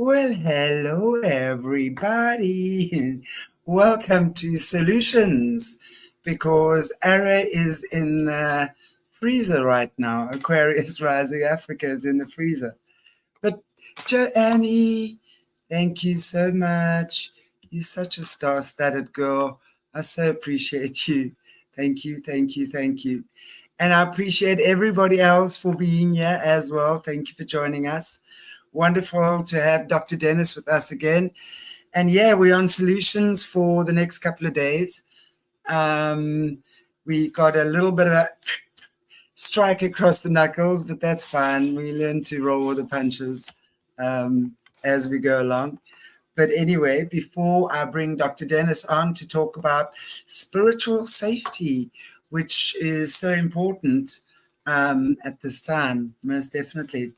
Well, hello everybody. Welcome to Solutions because Ara is in the freezer right now. Aquarius Rising Africa is in the freezer. But Joannie, thank you so much. You're such a star-studded girl. I so appreciate you. Thank you, thank you, thank you. And I appreciate everybody else for being here as well. Thank you for joining us. Wonderful to have Dr. Dennis with us again. And yeah, we're on Solutions for the next couple of days. We got a little bit of a strike across the knuckles, but that's fine. We learn to roll with the punches as we go along. But anyway, before I bring Dr. Dennis on to talk about spiritual safety, which is so important at this time, most definitely.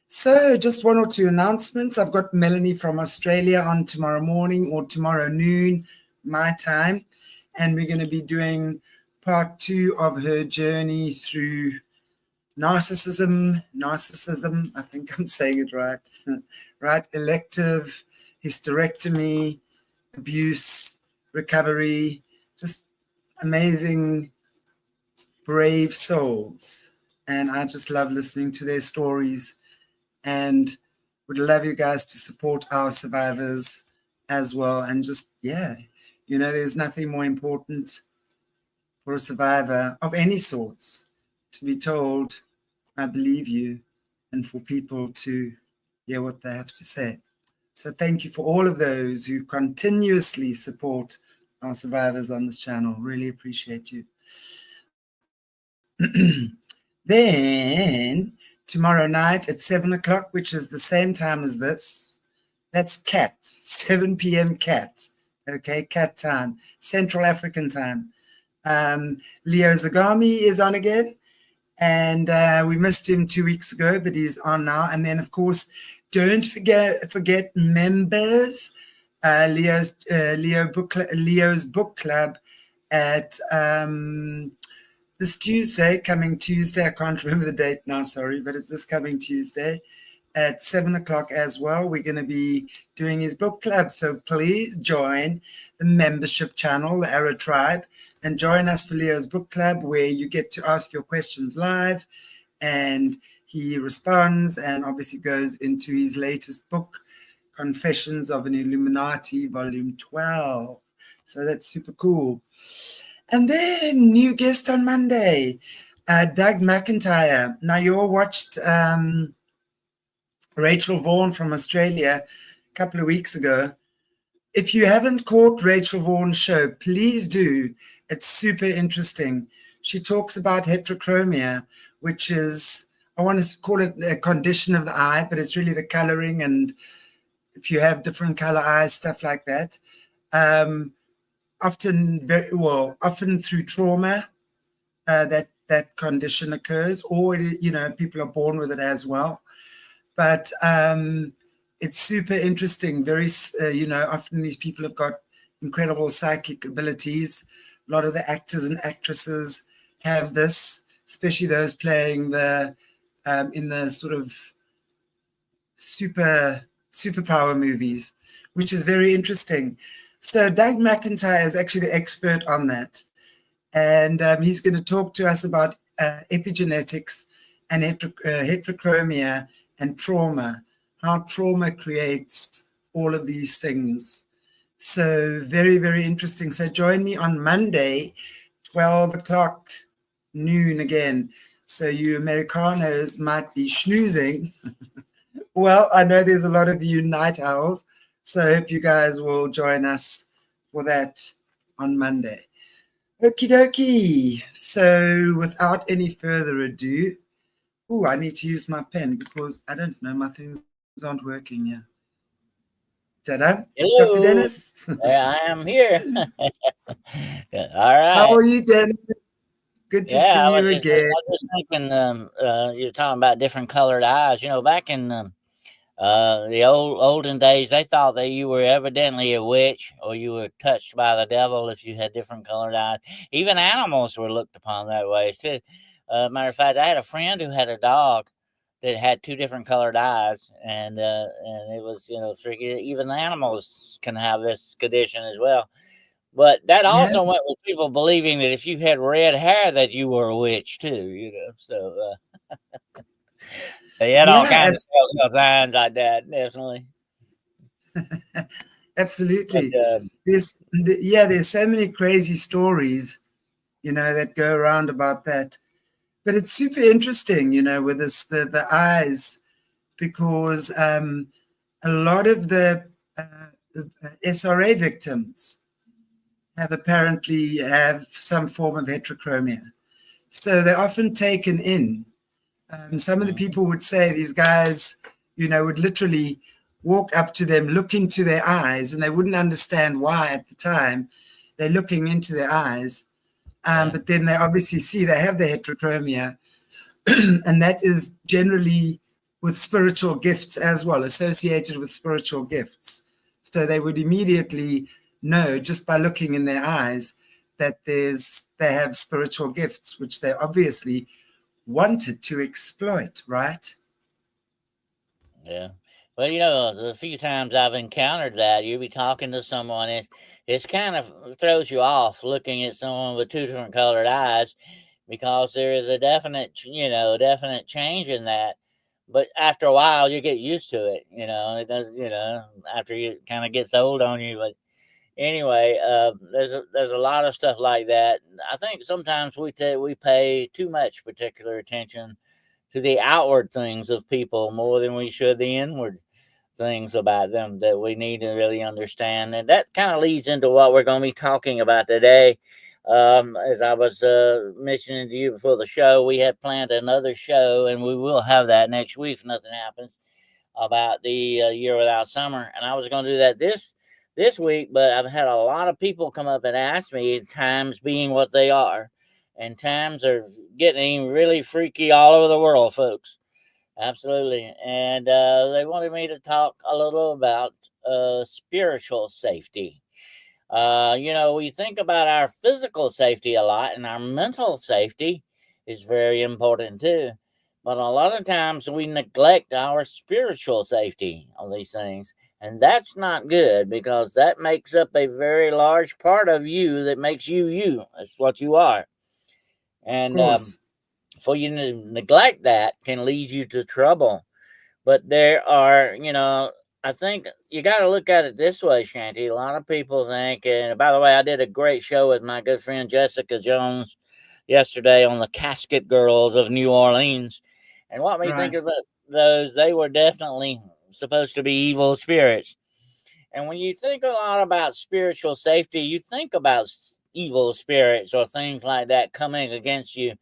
So just one or two announcements. I've got Melanie from Australia on tomorrow morning or tomorrow noon, my time. And we're going to be doing part 2 of her journey through narcissism, I think I'm saying it right, right? Elective, hysterectomy, abuse, recovery, just amazing, brave souls. And I just love listening to their stories and would love you guys to support our survivors as well. And just, yeah, you know, there's nothing more important for a survivor of any sorts to be told, I believe you, and for people to hear what they have to say. So thank you for all of those who continuously support our survivors on this channel. Really appreciate you. Then tomorrow night at 7 o'clock, which is the same time as this, that's CAT, 7 p.m. CAT. Okay, CAT time, Central African time. Leo Zagami is on again. And we missed him 2 weeks ago, but he's on now. And then, of course, don't forget members. Leo's book club at this Tuesday, coming Tuesday. I can't remember the date now, sorry, but it's this coming Tuesday at 7 o'clock as well. We're going to be doing his book club. So please join the membership channel, the Arrow Tribe, and join us for Leo's book club, where you get to ask your questions live and he responds and obviously goes into his latest book, Confessions of an Illuminati, volume 12. So that's super cool. And then new guest on Monday, Doug McIntyre. Now you all watched Rachel Vaughan from Australia a couple of weeks ago. If you haven't caught Rachel Vaughan's show, please do. It's super interesting. She talks about heterochromia, which is, I want to call it a condition of the eye, but it's really the coloring, and if you have different color eyes, stuff like that. Often through trauma, that condition occurs, or you know, people are born with it as well. But it's super interesting. Very, you know, often these people have got incredible psychic abilities. A lot of the actors and actresses have this, especially those playing the in the sort of superpower movies, which is very interesting. So Doug McIntyre is actually the expert on that. And he's going to talk to us about epigenetics and heterochromia and trauma, how trauma creates all of these things. So very, very interesting. So join me on Monday, 12 o'clock noon again. So you Americanos might be schnoozing. Well, I know there's a lot of you night owls, so I hope you guys will join us for that on Monday. Okie dokie. So without any further ado, I need to use my pen because I don't know, my things aren't working here. Ta-da. Hello. Dr. Dennis. I am here. All right. How are you, Dennis? Good to see you again. I was thinking, you're talking about different colored eyes. You know, back in the olden days, they thought that you were evidently a witch or you were touched by the devil if you had different colored eyes. Even animals were looked upon that way too. Matter of fact, I had a friend who had a dog that had two different colored eyes, and it was, you know, freaky. Even the animals can have this condition as well. But that Yeah, also went with people believing that if you had red hair, that you were a witch too. You know, so they had all yeah, kinds of telltale signs like that, definitely. But absolutely. There's so many crazy stories, you know, that go around about that. But it's super interesting, you know, with this the eyes, because a lot of the SRA victims have some form of heterochromia. So they're often taken in. Some of the mhm, people would say these guys, you know, would literally walk up to them, look into their eyes, and they wouldn't understand why at the time they're looking into their eyes. yeah, But then they obviously see they have the heterochromia, and that is generally with spiritual gifts as well, associated with spiritual gifts. So they would immediately know just by looking in their eyes that they have spiritual gifts, which they obviously wanted to exploit, right? yeah. Well, you know, the few times I've encountered that, you'll be talking to someone, it's kind of throws you off looking at someone with two different colored eyes, because there is a definite change in that. But after a while, you get used to it. You know, it does. You know, after you kind of gets old on you. But anyway, there's a lot of stuff like that. I think sometimes we pay too much particular attention to the outward things of people more than we should the inward things about them that we need to really understand. And that kind of leads into what we're going to be talking about today. As I was mentioning to you before the show, we had planned another show, and we will have that next week if nothing happens, about the year without summer. And I was going to do that this week, but I've had a lot of people come up and ask me, times being what they are, and times are getting really freaky all over the world, folks. Absolutely. And they wanted me to talk a little about spiritual safety. You know, we think about our physical safety a lot, and our mental safety is very important too. But a lot of times we neglect our spiritual safety on these things. And that's not good, because that makes up a very large part of you that makes you you. That's what you are. Of And course. for you to neglect that can lead you to trouble. But there are, you know, I think you got to look at it this way, Chanti. A lot of people think, and by the way, I did a great show with my good friend Jessica Jones yesterday on the Casket Girls of New Orleans. And what made me think Right. about those, they were definitely supposed to be evil spirits. And when you think a lot about spiritual safety, you think about evil spirits or things like that coming against you.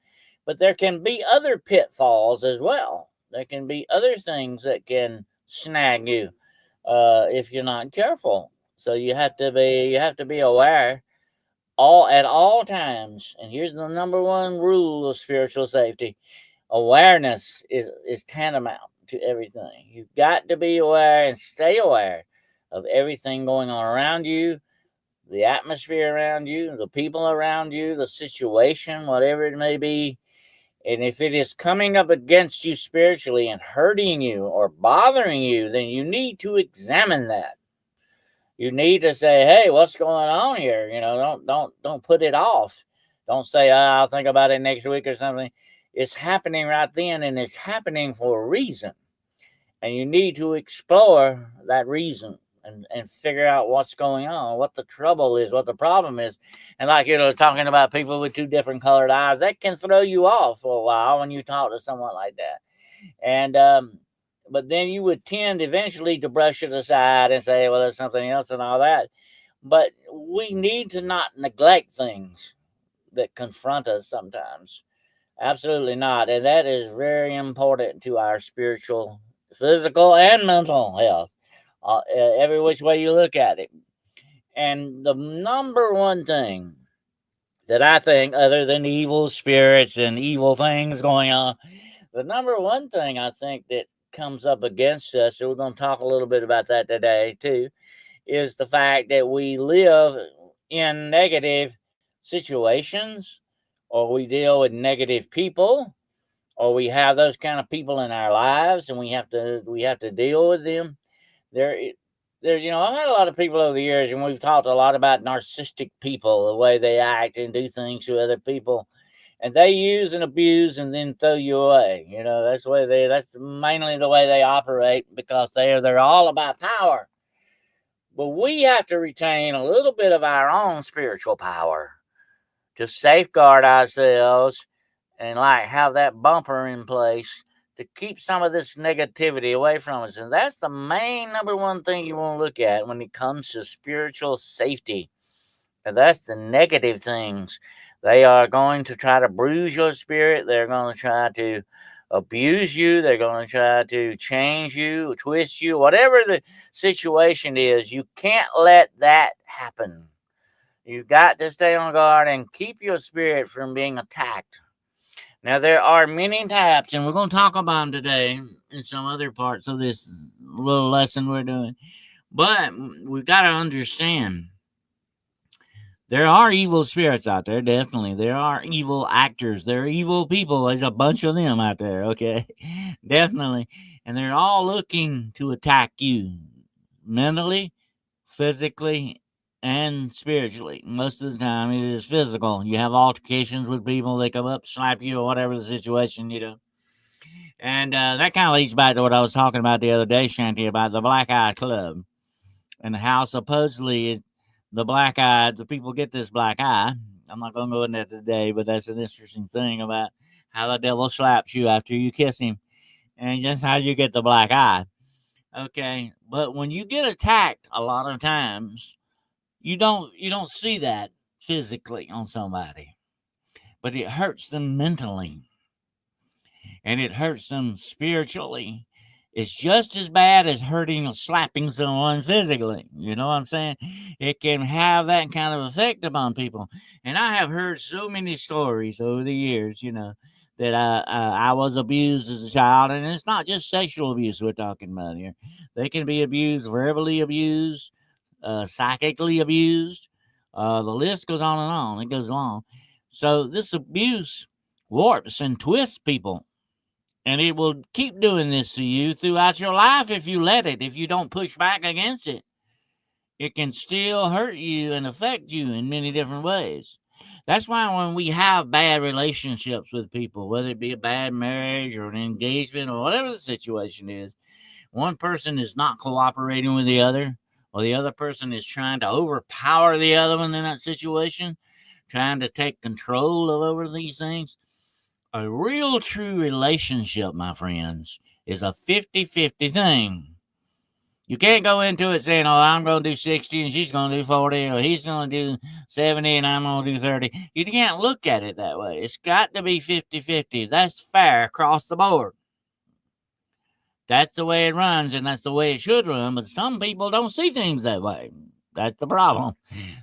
But there can be other pitfalls as well. There can be other things that can snag you if you're not careful. So you have to be aware all at all times. And here's the number one rule of spiritual safety: awareness is tantamount to everything. You've got to be aware and stay aware of everything going on around you, the atmosphere around you, the people around you, the situation, whatever it may be. And if it is coming up against you spiritually and hurting you or bothering you, then you need to examine that. You need to say, "Hey, what's going on here?" You know, don't put it off. Don't say, I'll think about it next week or something." It's happening right then, and it's happening for a reason. And you need to explore that reason and figure out what's going on, what the trouble is, what the problem is. And like, you know, talking about people with two different colored eyes, that can throw you off for a while when you talk to someone like that. And but then you would tend eventually to brush it aside and say, well, there's something else and all that. But we need to not neglect things that confront us sometimes. Absolutely not. And that is very important to our spiritual, physical, and mental health, every which way you look at it. And the number one thing that I think, other than evil spirits and evil things going on, the number one thing I think that comes up against us, and we're going to talk a little bit about that today too, is the fact that we live in negative situations, or we deal with negative people, or we have those kind of people in our lives, and we have to deal with them. There's I've had a lot of people over the years, and we've talked a lot about narcissistic people, the way they act and do things to other people, and they use and abuse and then throw you away. That's mainly the way they operate, because they're all about power. But we have to retain a little bit of our own spiritual power to safeguard ourselves, and like have that bumper in place to keep some of this negativity away from us. And that's the main number one thing you want to look at when it comes to spiritual safety. And that's the negative things. They are going to try to bruise your spirit. They're going to try to abuse you. They're going to try to change you, twist you, whatever the situation is. You can't let that happen. You've got to stay on guard and keep your spirit from being attacked. Now, there are many types, and we're going to talk about them today in some other parts of this little lesson we're doing. But we've got to understand, there are evil spirits out there, definitely. There are evil actors. There are evil people. There's a bunch of them out there, okay? Definitely. And they're all looking to attack you mentally, physically, and spiritually. Most of the time, it is physical. You have altercations with people. They come up, slap you, or whatever the situation, And that kind of leads back to what I was talking about the other day, Chanti, about the Black Eye Club, and how supposedly the people get this black eye. I'm not going to go into that today, but that's an interesting thing about how the devil slaps you after you kiss him, and just how you get the black eye. Okay, but when you get attacked, a lot of times you don't see that physically on somebody, but it hurts them mentally, and it hurts them spiritually. It's just as bad as hurting or slapping someone physically. You know what I'm saying? It can have that kind of effect upon people. And I have heard so many stories over the years, that I was abused as a child. And it's not just sexual abuse we're talking about here. They can be abused, verbally abused, psychically abused. The list goes on and on. It goes on. So this abuse warps and twists people. And it will keep doing this to you throughout your life if you let it, if you don't push back against it. It can still hurt you and affect you in many different ways. That's why when we have bad relationships with people, whether it be a bad marriage or an engagement or whatever the situation is, one person is not cooperating with the other, or the other person is trying to overpower the other one in that situation, trying to take control over these things. A real true relationship, my friends, is a 50-50 thing. You can't go into it saying, I'm going to do 60 and she's going to do 40, or he's going to do 70 and I'm going to do 30. You can't look at it that way. It's got to be 50-50. That's fair across the board. That's the way it runs, and that's the way it should run, but some people don't see things that way. That's the problem.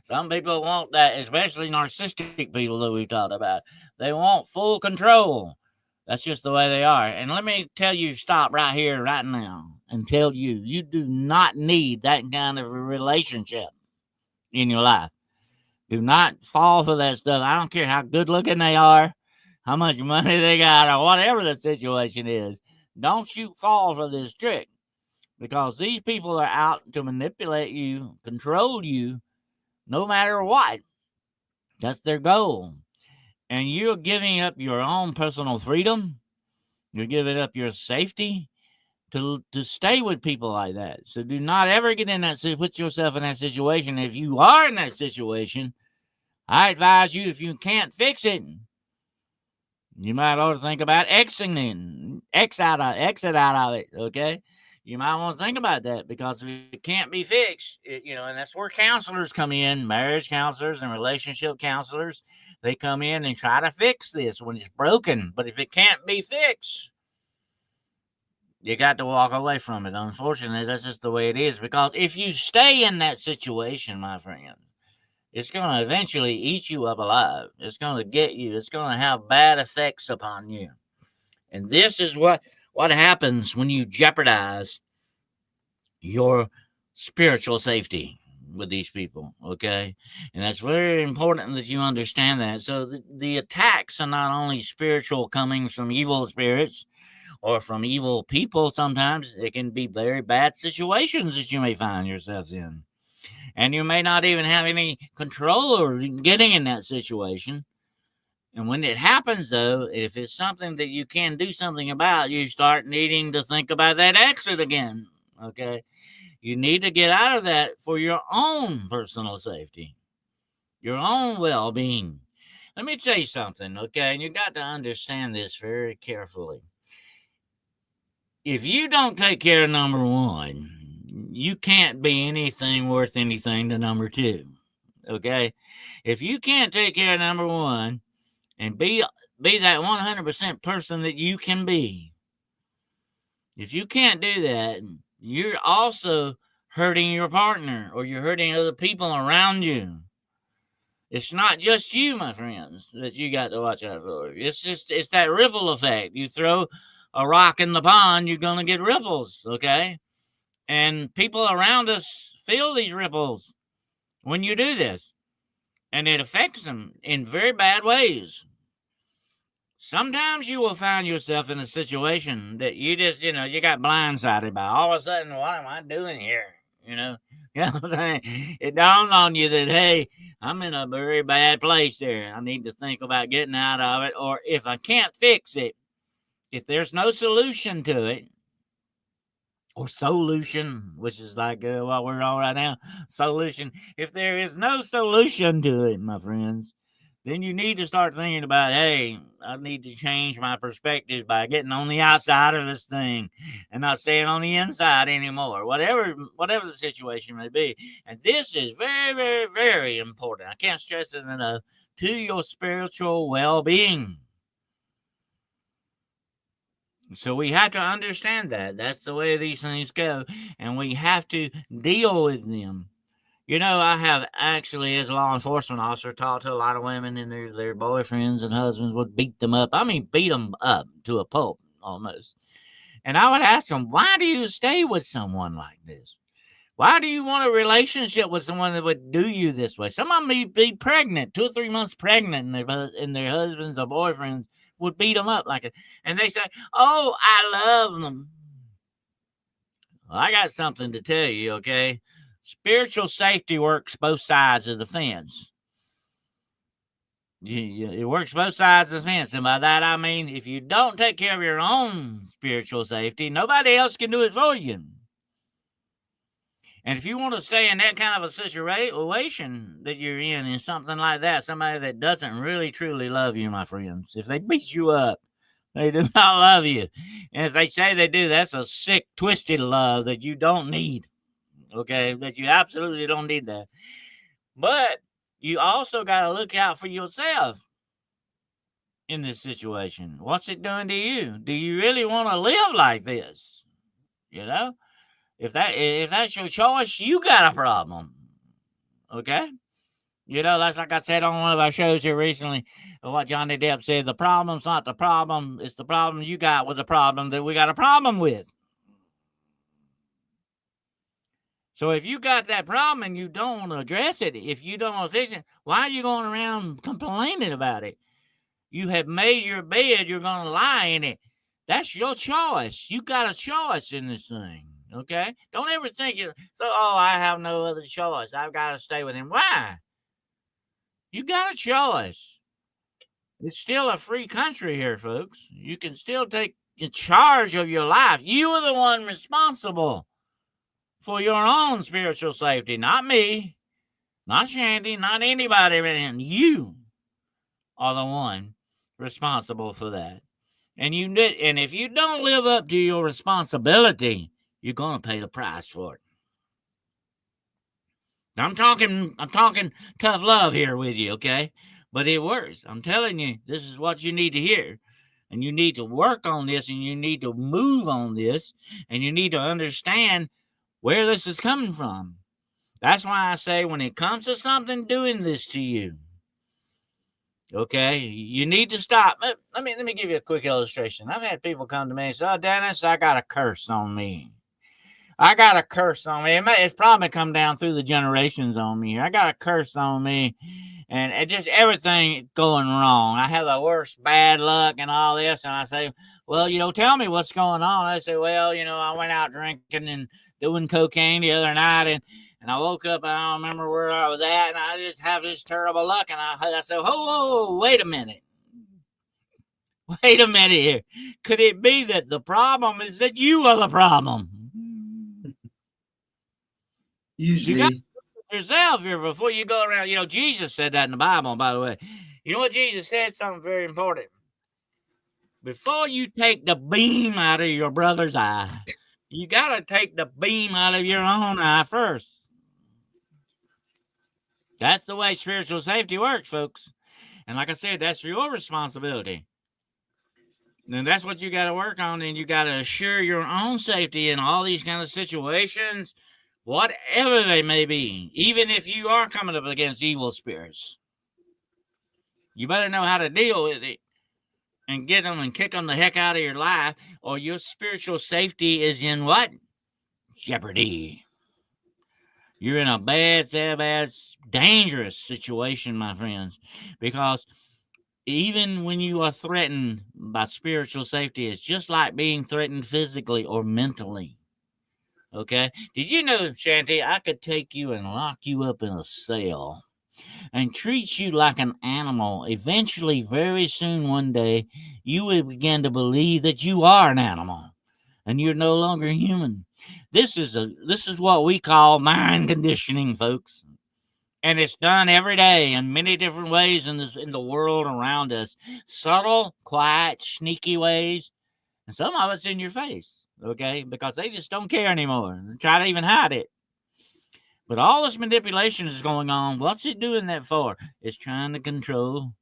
Some people want that, especially narcissistic people that we've talked about. They want full control. That's just the way they are. And let me tell you, stop right here, right now, and tell you, you do not need that kind of a relationship in your life. Do not fall for that stuff. I don't care how good looking they are, how much money they got, or whatever the situation is. Don't you fall for this trick. Because these people are out to manipulate you, control you, no matter what. That's their goal. And you're giving up your own personal freedom. You're giving up your safety to stay with people like that. So do not ever put yourself in that situation. If you are in that situation, I advise you, if you can't fix it, you might ought to think about exit out of it, okay? You might want to think about that, because if it can't be fixed, and that's where counselors come in, marriage counselors and relationship counselors. They come in and try to fix this when it's broken. But if it can't be fixed, you got to walk away from it. Unfortunately, that's just the way it is. Because if you stay in that situation, my friend, it's going to eventually eat you up alive. It's going to get you. It's going to have bad effects upon you. And this is what happens when you jeopardize your spiritual safety. with these people, okay? And that's very important that you understand that. So the attacks are not only spiritual, coming from evil spirits or from evil people. Sometimes it can be very bad situations that you may find yourself in. And you may not even have any control over getting in that situation. And when it happens, though, if it's something that you can do something about, you start needing to think about that exit again, okay? You need to get out of that for your own personal safety, your own well-being. Let me tell you something, okay? And you got to understand this very carefully. If you don't take care of number one, you can't be anything worth anything to number two, okay? If you can't take care of number one and be that 100% person that you can be, if you can't do that, you're also hurting your partner, or you're hurting other people around you. It's not just you, my friends, that you got to watch out for. It's that ripple effect. You throw a rock in the pond, you're going to get ripples, okay? And people around us feel these ripples when you do this. And it affects them in very bad ways. Sometimes you will find yourself in a situation that you just, you got blindsided by. All of a sudden, what am I doing here? You know what I'm saying? It dawns on you that, hey, I'm in a very bad place there. I need to think about getting out of it. Or if I can't fix it, if there's no solution to it, or SOULution, which is like what we're on right now, SOULution. If there is no solution to it, my friends, then you need to start thinking about, hey, I need to change my perspective by getting on the outside of this thing and not staying on the inside anymore, whatever the situation may be. And this is very, very, very important. I can't stress it enough, to your spiritual well-being. So we have to understand that. That's the way these things go. And we have to deal with them. I have actually, as a law enforcement officer, talked to a lot of women, and their boyfriends and husbands would beat them up. I mean, beat them up to a pulp almost. And I would ask them, why do you stay with someone like this? Why do you want a relationship with someone that would do you this way? Some of them may be pregnant, 2 or 3 months pregnant, and their husbands or boyfriends would beat them up like it. And they say, oh, I love them. Well, I got something to tell you, okay? Spiritual safety works both sides of the fence. It works both sides of the fence. And by that, I mean, if you don't take care of your own spiritual safety, nobody else can do it for you. And if you want to stay in that kind of a situation that you're in something like that, somebody that doesn't really truly love you, my friends, if they beat you up, they do not love you. And if they say they do, that's a sick, twisted love that you don't need. Okay, that you absolutely don't need that. But you also got to look out for yourself in this situation. What's it doing to you? Do you really want to live like this? If that's your choice, you got a problem. Okay? That's like I said on one of our shows here recently, what Johnny Depp said, the problem's not the problem, it's the problem you got with the problem that we got a problem with. So if you got that problem and you don't want to address it, if you don't want to fix it, why are you going around complaining about it? You have made your bed, you're going to lie in it. That's your choice. You got a choice in this thing, okay? Don't ever think, I have no other choice. I've got to stay with him. Why? You got a choice. It's still a free country here, folks. You can still take charge of your life. You are the one responsible for your own spiritual safety, not me, not Chanti, not anybody. You are the one responsible for that. And if you don't live up to your responsibility, you're going to pay the price for it. I'm talking tough love here with you, okay? But it works. I'm telling you, this is what you need to hear. And you need to work on this, and you need to move on this, and you need to understand where this is coming from. That's why I say when it comes to something doing this to you, okay, you need to stop. Let me give you a quick illustration. I've had people come to me and say, oh, Dennis, I got a curse on me. I got a curse on me. It's probably come down through the generations on me here. I got a curse on me, and it just everything going wrong. I have the worst bad luck and all this, and I say, well, tell me what's going on. They say, well, I went out drinking and doing cocaine the other night, and I woke up and I don't remember where I was at, and I just have this terrible luck. And I said, whoa, wait a minute. Wait a minute here. Could it be that the problem is that you are the problem? Usually. You got to look at yourself here before you go around. Jesus said that in the Bible, by the way. You know what Jesus said? Something very important. Before you take the beam out of your brother's eye, you got to take the beam out of your own eye first. That's the way spiritual safety works, folks. And like I said, that's your responsibility. And that's what you got to work on. And you got to assure your own safety in all these kind of situations, whatever they may be. Even if you are coming up against evil spirits, you better know how to deal with it and get them and kick them the heck out of your life, or your spiritual safety is in what? Jeopardy. You're in a bad, dangerous situation, my friends, because even when you are threatened by spiritual safety, it's just like being threatened physically or mentally. Okay? Did you know, Chanti, I could take you and lock you up in a cell and treat you like an animal. Eventually, very soon, one day, you will begin to believe that you are an animal and you're no longer human. This is what we call mind conditioning, folks. And it's done every day in many different ways in the world around us. Subtle, quiet, sneaky ways. And some of it's in your face, okay? Because they just don't care anymore. They try to even hide it. But all this manipulation is going on. What's it doing that for? It's trying to control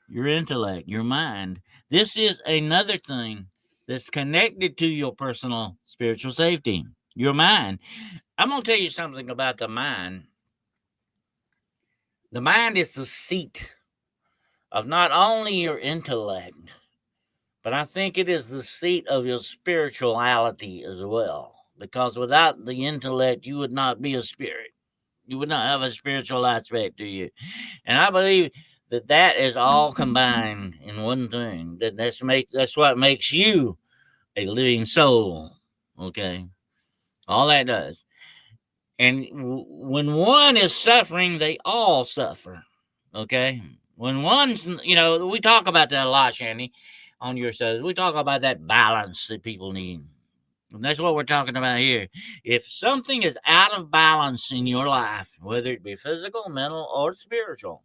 your intellect, your mind. This is another thing that's connected to your personal spiritual safety, your mind. I'm going to tell you something about the mind. The mind is the seat of not only your intellect, but I think it is the seat of your spirituality as well. Because without the intellect, you would not be a spirit. You would not have a spiritual aspect to you. And I believe that is all combined in one thing. That's what makes you a living soul. Okay? All that does. And when one is suffering, they all suffer. Okay? When one's, we talk about that a lot, Chanti, on your shows. We talk about that balance that people need. And that's what we're talking about here. If something is out of balance in your life, whether it be physical, mental, or spiritual,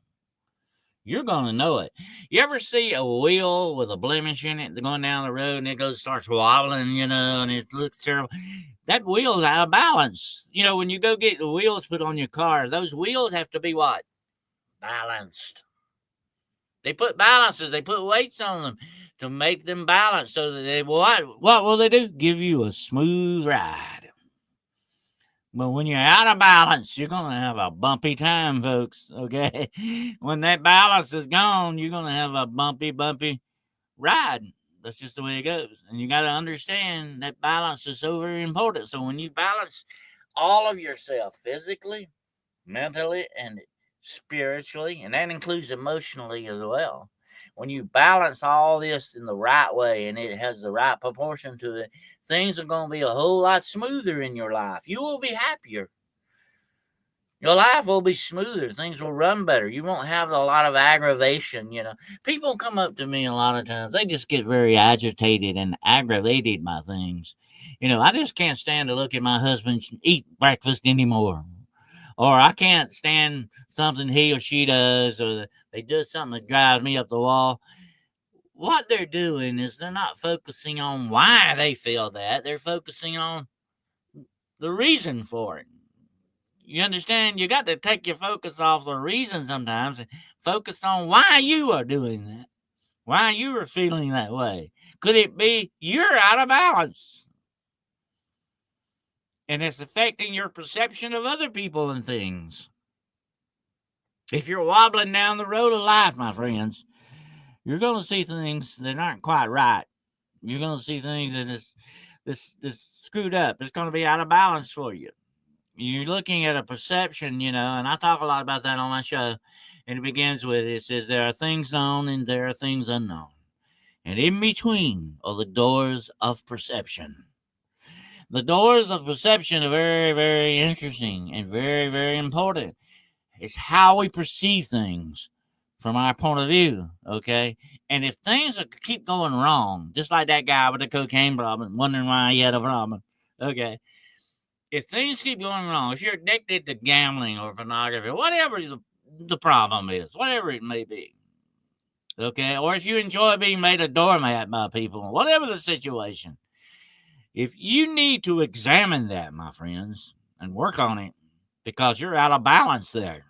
you're going to know it. You ever see a wheel with a blemish in it going down the road and it starts wobbling, and it looks terrible? That wheel's out of balance. When you go get the wheels put on your car, those wheels have to be what? Balanced. They put balances, they put weights on them to make them balanced so that they what will they do? Give you a smooth ride. But when you're out of balance, you're going to have a bumpy time, folks, okay? When that balance is gone, you're going to have a bumpy ride. That's just the way it goes. And you got to understand that balance is so very important. So when you balance all of yourself physically, mentally, and spiritually, and that includes emotionally as well. When you balance all this in the right way and it has the right proportion to it, things are going to be a whole lot smoother in your life. You will be happier. Your life will be smoother. Things will run better. You won't have a lot of aggravation. People come up to me a lot of times. They just get very agitated and aggravated by things. I just can't stand to look at my husband eat breakfast anymore. Or I can't stand something he or she does, or they do something that drives me up the wall. What they're doing is they're not focusing on why they feel that. They're focusing on the reason for it. You understand? You got to take your focus off the reason sometimes and focus on why you are doing that, why you are feeling that way. Could it be you're out of balance? And it's affecting your perception of other people and things. If you're wobbling down the road of life, my friends, you're going to see things that aren't quite right. You're going to see things this screwed up. It's going to be out of balance for you. You're looking at a perception, and I talk a lot about that on my show. And it begins with, it says, there are things known and there are things unknown. And in between are the doors of perception. The doors of perception are very, very interesting and very, very important. It's how we perceive things from our point of view, okay? And if things keep going wrong, just like that guy with the cocaine problem, wondering why he had a problem, okay? If things keep going wrong, if you're addicted to gambling or pornography, whatever the problem is, whatever it may be, okay? Or if you enjoy being made a doormat by people, whatever the situation, if you need to examine that, my friends, and work on it, because you're out of balance there.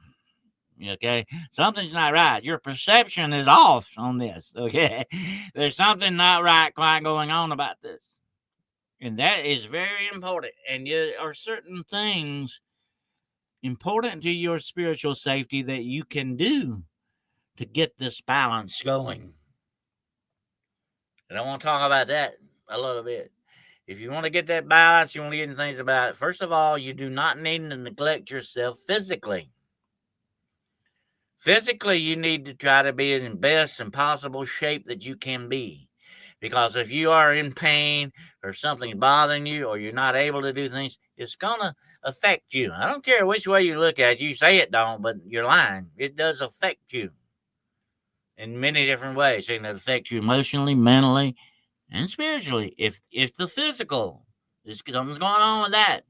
Okay, something's not right. Your perception is off on this. Okay, there's something not right quite going on about this, and that is very important. And there are certain things important to your spiritual safety that you can do to get this balance going. And I want to talk about that a little bit. If you want to get that balance, you want to get into things about it. First of all, you do not need to neglect yourself physically. Physically, you need to try to be in best and possible shape that you can be. Because if you are in pain or something's bothering you or you're not able to do things, it's going to affect you. I don't care which way you look at it. You say it don't, but you're lying. It does affect you in many different ways. It can affect you emotionally, mentally, and spiritually. If the physical, there's something's going on with that,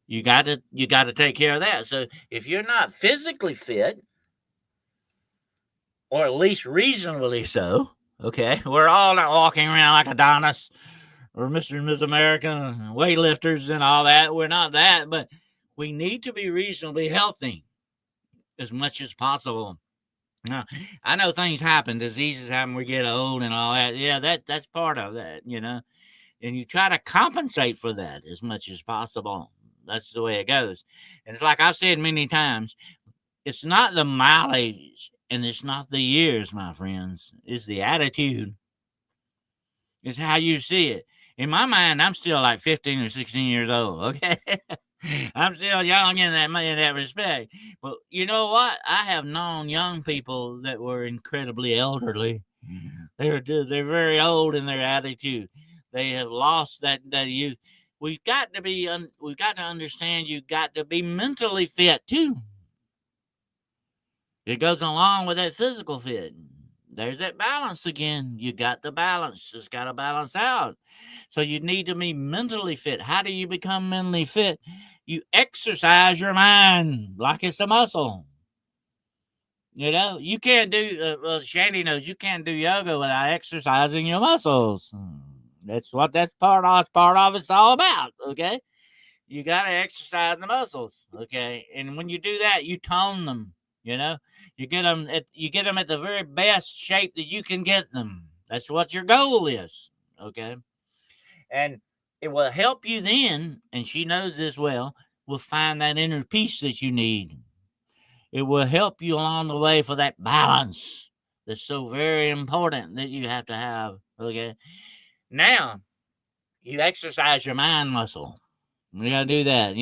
You got to take care of that. So if you're not physically fit, or at least reasonably so, okay, we're all not walking around like Adonis or Mr. and Miss America, weightlifters and all that. We're not that, but we need to be reasonably healthy as much as possible. Now, I know things happen, diseases happen, we get old and all that. Yeah, that's part of that, and you try to compensate for that as much as possible. That's the way it goes. And it's like I've said many times, it's not the mileage and it's not the years, my friends. It's the attitude. It's how you see it. In my mind, I'm still like 15 or 16 years old, okay? I'm still young in that respect. But you know what? I have known young people that were incredibly elderly. They're very old in their attitude. They have lost that youth. We've got to understand you've got to be mentally fit too. It goes along with that physical fit. There's that balance again. You got the balance. It's got to balance out. So you need to be mentally fit. How do you become mentally fit? You exercise your mind like it's a muscle. You can't do, Chanti knows you can't do yoga without exercising your muscles. That's what part of it's all about, okay? You got to exercise the muscles, okay? And when you do that, you tone them, You get them at the very best shape that you can get them. That's what your goal is, okay? And it will help you then, and she knows this well, will find that inner peace that you need. It will help you along the way for that balance that's so very important that you have to have, okay? Now, you exercise your mind muscle. You got to do that,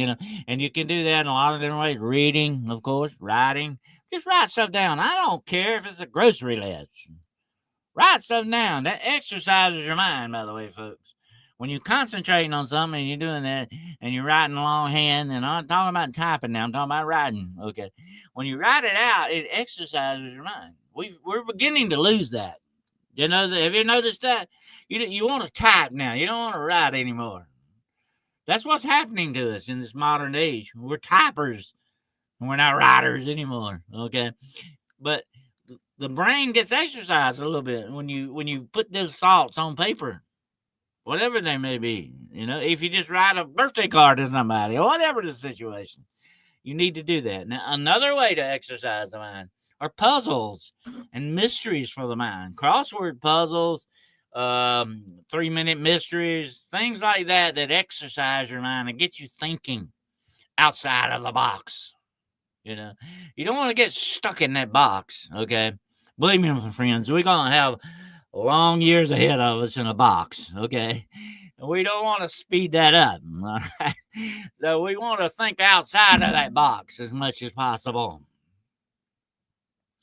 and you can do that in a lot of different ways. Reading, of course, writing. Just write stuff down. I don't care if it's a grocery list. Write stuff down. That exercises your mind, by the way, folks. When you're concentrating on something and you're doing that and you're writing longhand, and I'm not talking about typing now, I'm talking about writing, okay? When you write it out, it exercises your mind. We're beginning to lose that. Have you noticed that? You want to type now. You don't want to write anymore. That's what's happening to us in this modern age. We're typers. We're not writers anymore, okay? But the brain gets exercised a little bit when you put those thoughts on paper, whatever they may be. If you just write a birthday card to somebody or whatever the situation, you need to do that. Now, another way to exercise the mind are puzzles and mysteries for the mind. Crossword puzzles, 3-minute mysteries, things like that exercise your mind and get you thinking outside of the box. You don't want to get stuck in that box, okay? Believe me, my friends, we're going to have long years ahead of us in a box, okay? And we don't want to speed that up. All right? So we want to think outside of that box as much as possible.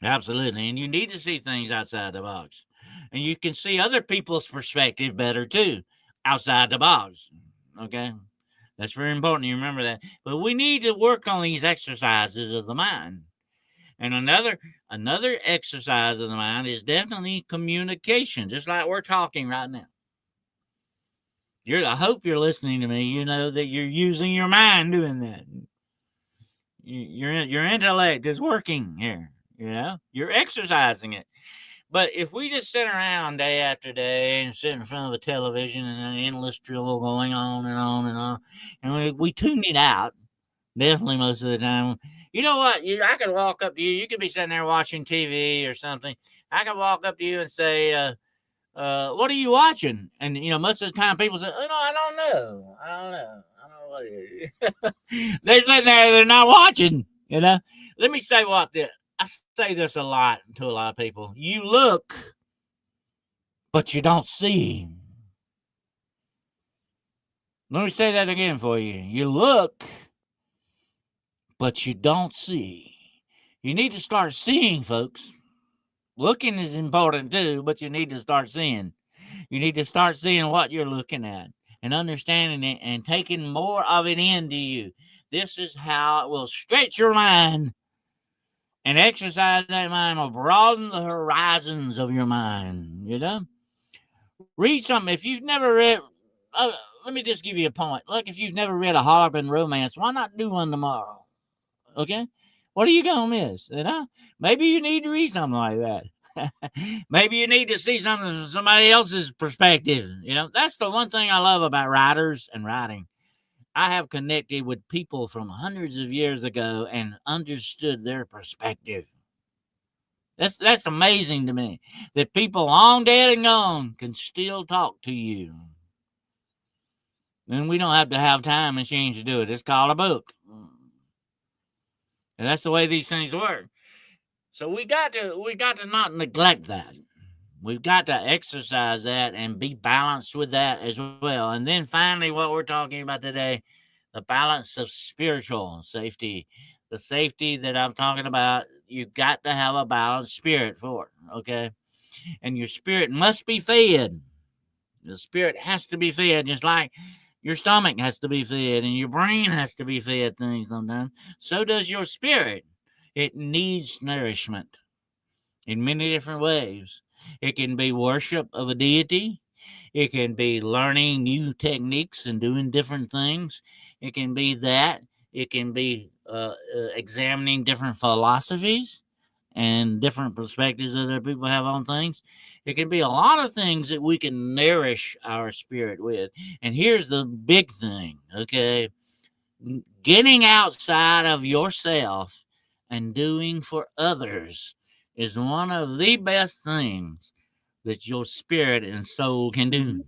Absolutely. And you need to see things outside the box. And you can see other people's perspective better too, outside the box. Okay. That's very important. You remember that. But we need to work on these exercises of the mind. And another exercise of the mind is definitely communication, just like we're talking right now. I hope you're listening to me. You know that you're using your mind doing that. Your intellect is working here. You know, you're exercising it. But if we just sit around day after day and sit in front of a television and an endless drill going on and on and on, and we tune it out, definitely most of the time. You know what? I could walk up to you. You could be sitting there watching TV or something. I could walk up to you and say, what are you watching? And, you know, most of the time people say, oh, no, I don't know. I don't know what it is. They're sitting there. They're not watching, you know. Let me say I say this a lot to a lot of people. You look, but you don't see. Let me say that again for you. You look, but you don't see. You need to start seeing, folks. Looking is important too, but you need to start seeing. You need to start seeing what you're looking at and understanding it and taking more of it into you. This is how it will stretch your mind and exercise that mind will broaden the horizons of your mind, you know? Read something. If you've never read, let me just give you a point. Look, if you've never read a Harlequin romance, why not do one tomorrow? Okay? What are you going to miss? You know? Maybe you need to read something like that. Maybe you need to see something from somebody else's perspective. You know, that's the one thing I love about writers and writing. I have connected with people from hundreds of years ago and understood their perspective. That's amazing to me that people long dead and gone can still talk to you. And we don't have to have time machines to do it. It's called a book. And that's the way these things work. So we got to not neglect that. We've got to exercise that and be balanced with that as well. And then finally, what we're talking about today, the balance of spiritual safety. The safety that I'm talking about, you've got to have a balanced spirit for it, okay? And your spirit must be fed. The spirit has to be fed, just like your stomach has to be fed and your brain has to be fed things sometimes. So does your spirit. It needs nourishment in many different ways. It can be worship of a deity. It can be learning new techniques and doing different things. It can be that. It can be examining different philosophies and different perspectives that other people have on things. It can be a lot of things that we can nourish our spirit with. And here's the big thing, okay? Getting outside of yourself and doing for others is one of the best things that your spirit and soul can do,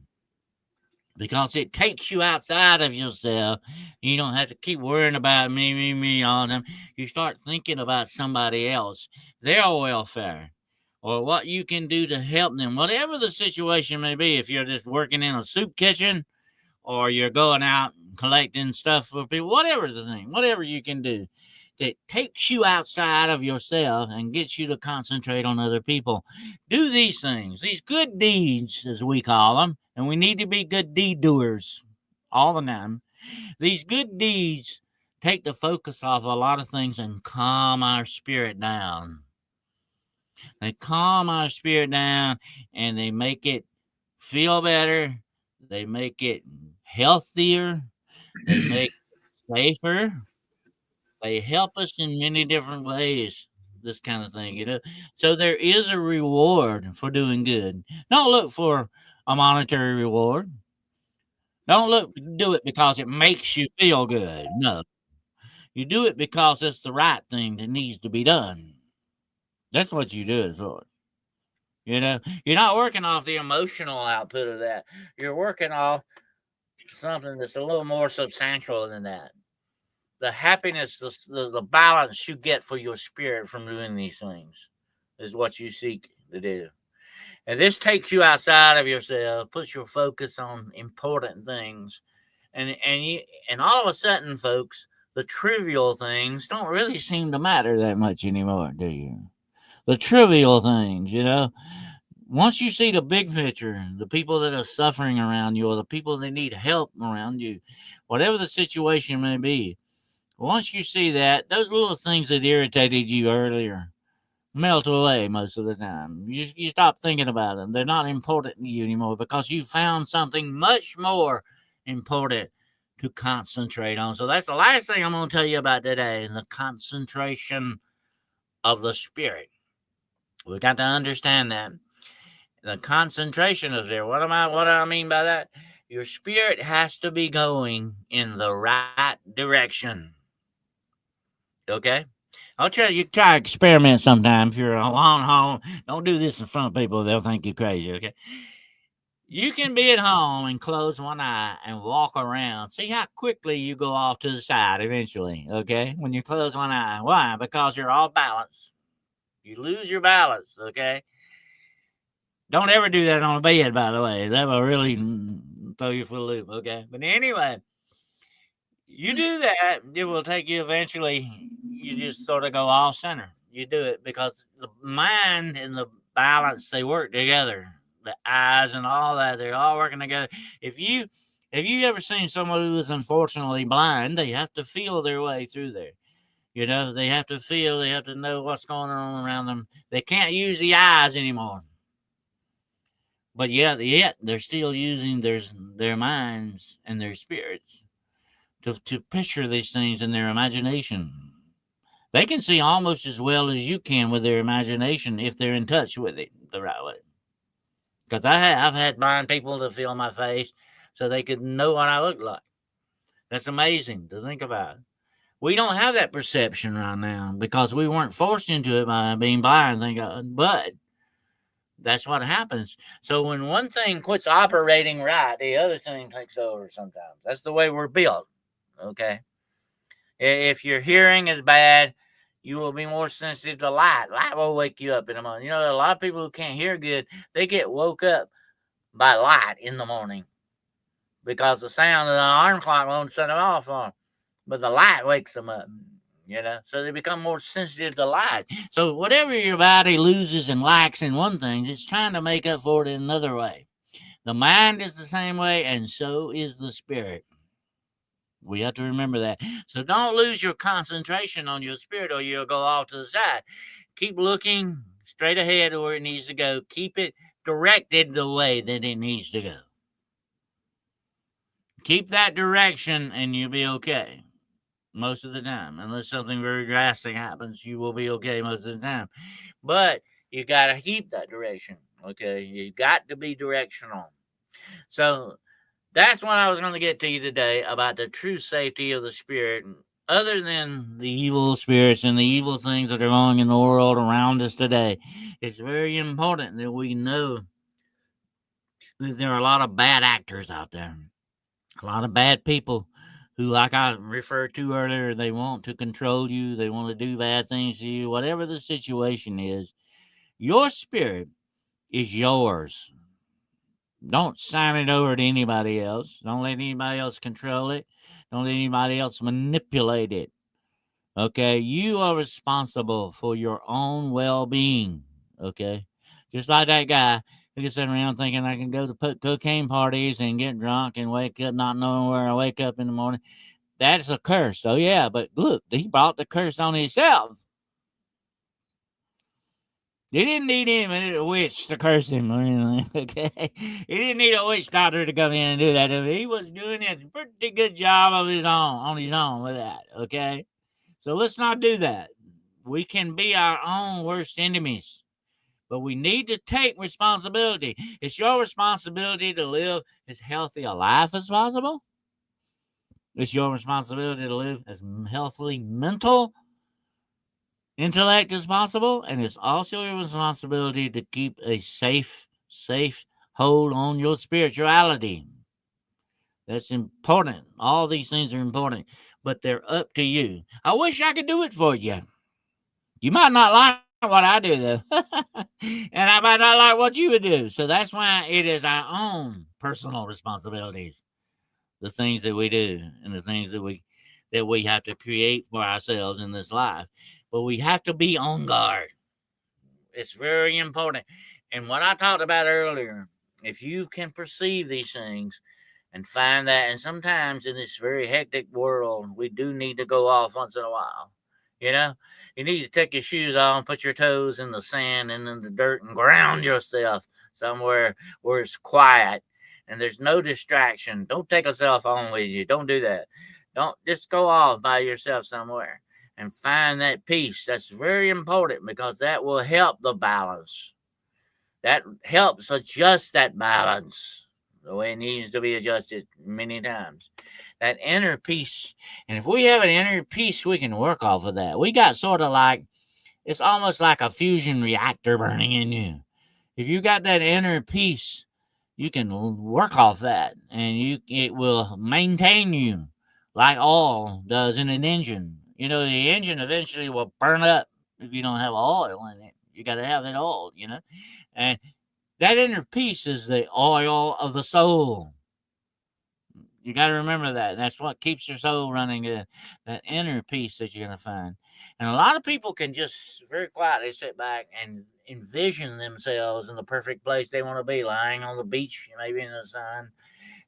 because it takes you outside of yourself. You don't have to keep worrying about me all the time. You start thinking about somebody else, their welfare, or what you can do to help them, whatever the situation may be. If you're just working in a soup kitchen, or you're going out collecting stuff for people, whatever the thing, whatever you can do that takes you outside of yourself and gets you to concentrate on other people. Do these things, these good deeds, as we call them, and we need to be good deed doers all the time. These good deeds take the focus off a lot of things and calm our spirit down. They calm our spirit down and they make it feel better. They make it healthier. They make it safer. They help us in many different ways. This kind of thing, you know. So there is a reward for doing good. Don't look for a monetary reward. Do it because it makes you feel good. No, you do it because it's the right thing that needs to be done. That's what you do it for. You know, you're not working off the emotional output of that. You're working off something that's a little more substantial than that. The happiness, the balance you get for your spirit from doing these things is what you seek to do. And this takes you outside of yourself, puts your focus on important things. And all of a sudden, folks, the trivial things don't really seem to matter that much anymore, do you? The trivial things, you know. Once you see the big picture, the people that are suffering around you or the people that need help around you, whatever the situation may be, once you see that, those little things that irritated you earlier melt away most of the time. You stop thinking about them. They're not important to you anymore because you found something much more important to concentrate on. So that's the last thing I'm going to tell you about today, the concentration of the spirit. We got to understand that. The concentration is there. What do I mean by that? Your spirit has to be going in the right direction. Okay? I'll try you try experiment sometime if you're alone home. Don't do this in front of people, they'll think you're crazy, okay? You can be at home and close one eye and walk around. See how quickly you go off to the side eventually, okay? When you close one eye. Why? Because you're off balance. You lose your balance, okay? Don't ever do that on a bed, by the way. That will really throw you for a loop, okay? But anyway, you do that, it will take you eventually, you just sort of go off center. You do it because the mind and the balance, they work together. The eyes and all that, they're all working together. If you ever seen someone who is unfortunately blind, they have to feel their way through there. You know, they have to feel, they have to know what's going on around them. They can't use the eyes anymore. But yet they're still using their minds and their spirits to picture these things in their imagination. They can see almost as well as you can with their imagination if they're in touch with it the right way. Because I've had blind people to feel my face so they could know what I look like. That's amazing to think about. We don't have that perception right now because we weren't forced into it by being blind, thank God. But that's what happens. So when one thing quits operating right, the other thing takes over sometimes. That's the way we're built. Okay. If your hearing is bad, you will be more sensitive to light. Light will wake you up in the morning. You know, a lot of people who can't hear good, they get woke up by light in the morning because the sound of the alarm clock won't set them off on them. But the light wakes them up, you know, so they become more sensitive to light. So whatever your body loses and lacks in one thing, it's trying to make up for it in another way. The mind is the same way, and so is the spirit. We have to remember that. So don't lose your concentration on your spirit or you'll go off to the side. Keep looking straight ahead where it needs to go. Keep it directed the way that it needs to go. Keep that direction and you'll be okay most of the time. Unless something very drastic happens, you will be okay most of the time. But you got to keep that direction, okay? You got to be directional. So that's what I was going to get to you today about the true safety of the spirit. Other than the evil spirits and the evil things that are going in the world around us today, it's very important that we know that there are a lot of bad actors out there, a lot of bad people who, like I referred to earlier, they want to control you, they want to do bad things to you, whatever the situation is. Your spirit is yours. Don't sign it over to anybody else. Don't let anybody else control it. Don't let anybody else manipulate it. Okay? You are responsible for your own well-being. Okay? Just like that guy who can sit around thinking I can go to cocaine parties and get drunk and wake up not knowing where I wake up in the morning. That's a curse. So yeah, but look, he brought the curse on himself. He didn't need him a witch to curse him or anything, okay? He didn't need a witch doctor to come in and do that. He was doing a pretty good job of his own, on his own with that, okay? So let's not do that. We can be our own worst enemies, but we need to take responsibility. It's your responsibility to live as healthy a life as possible. It's your responsibility to live as healthily mental intellect as possible, and it's also your responsibility to keep a safe hold on your spirituality. That's important. All these things are important, but they're up to you. I wish I could do it for you. You might not like what I do though. And I might not like what you would do. So that's why it is our own personal responsibilities, the things that we do and the things that we have to create for ourselves in this life. But we have to be on guard. It's very important. And what I talked about earlier, if you can perceive these things and find that, and sometimes in this very hectic world, we do need to go off once in a while. You know, you need to take your shoes off, put your toes in the sand and in the dirt, and ground yourself somewhere where it's quiet and there's no distraction. Don't take a cell phone with you. Don't do that. Don't just go off by yourself somewhere and find that peace. That's very important because that will help the balance. That helps adjust that balance the way it needs to be adjusted many times. That inner peace. And if we have an inner peace, we can work off of that. We got sort of like, it's almost like a fusion reactor burning in you. If you got that inner peace, you can work off that and it will maintain you like oil does in an engine. You know, the engine eventually will burn up if you don't have oil in it. You got to have it oil, you know. And that inner peace is the oil of the soul. You got to remember that. That's what keeps your soul running. That inner peace that you're going to find. And a lot of people can just very quietly sit back and envision themselves in the perfect place they want to be, lying on the beach, maybe in the sun,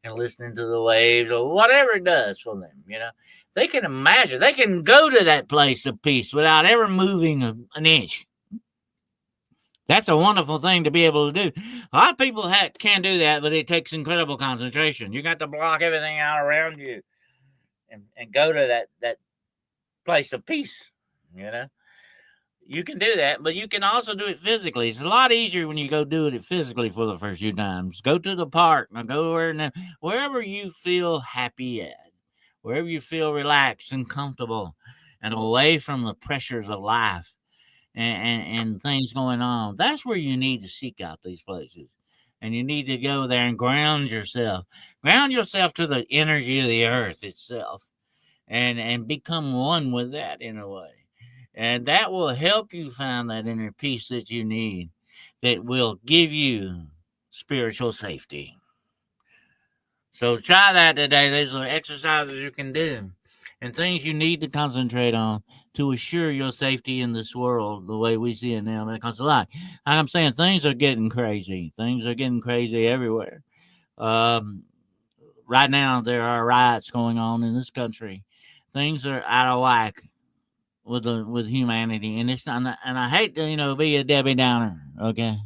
and listening to the waves or whatever it does for them. You know, they can imagine, they can go to that place of peace without ever moving an inch. That's a wonderful thing to be able to do. A lot of people can do that, but it takes incredible concentration. You got to block everything out around you and go to that place of peace, you know. You can do that, but you can also do it physically. It's a lot easier when you go do it physically for the first few times. Go to the park, now go wherever you feel happy at, wherever you feel relaxed and comfortable and away from the pressures of life. And things going on. That's where you need to seek out these places. And you need to go there and ground yourself. Ground yourself to the energy of the earth itself. And become one with that in a way. And that will help you find that inner peace that you need. That will give you spiritual safety. So try that today. There's exercises you can do and things you need to concentrate on to assure your safety in this world the way we see it now. Because like I'm saying, things are getting crazy. Things are getting crazy everywhere. Right now, there are riots going on in this country. Things are out of whack with humanity, and it's not. And I hate to be a Debbie Downer. Okay.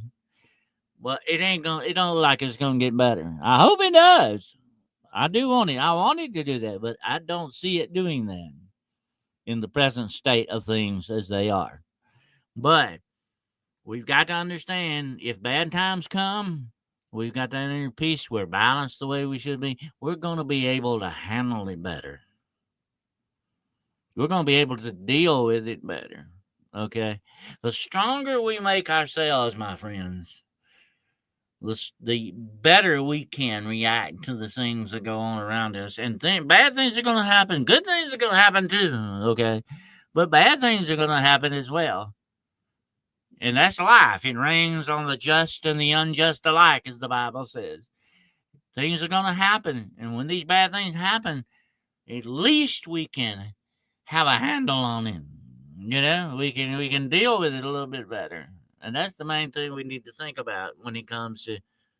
But it don't look like it's gonna get better. I hope it does. I do want it. I want it to do that, but I don't see it doing that in the present state of things as they are. But we've got to understand if bad times come, we've got that inner peace. We're balanced the way we should be. We're going to be able to handle it better. We're going to be able to deal with it better. Okay? The stronger we make ourselves, my friends, the better we can react to the things that go on around us. And bad things are going to happen. Good things are going to happen too, okay? But bad things are going to happen as well. And that's life. It rains on the just and the unjust alike, as the Bible says. Things are going to happen. And when these bad things happen, at least we can have a handle on it. We can deal with it a little bit better. And that's the main thing we need to think about when it comes to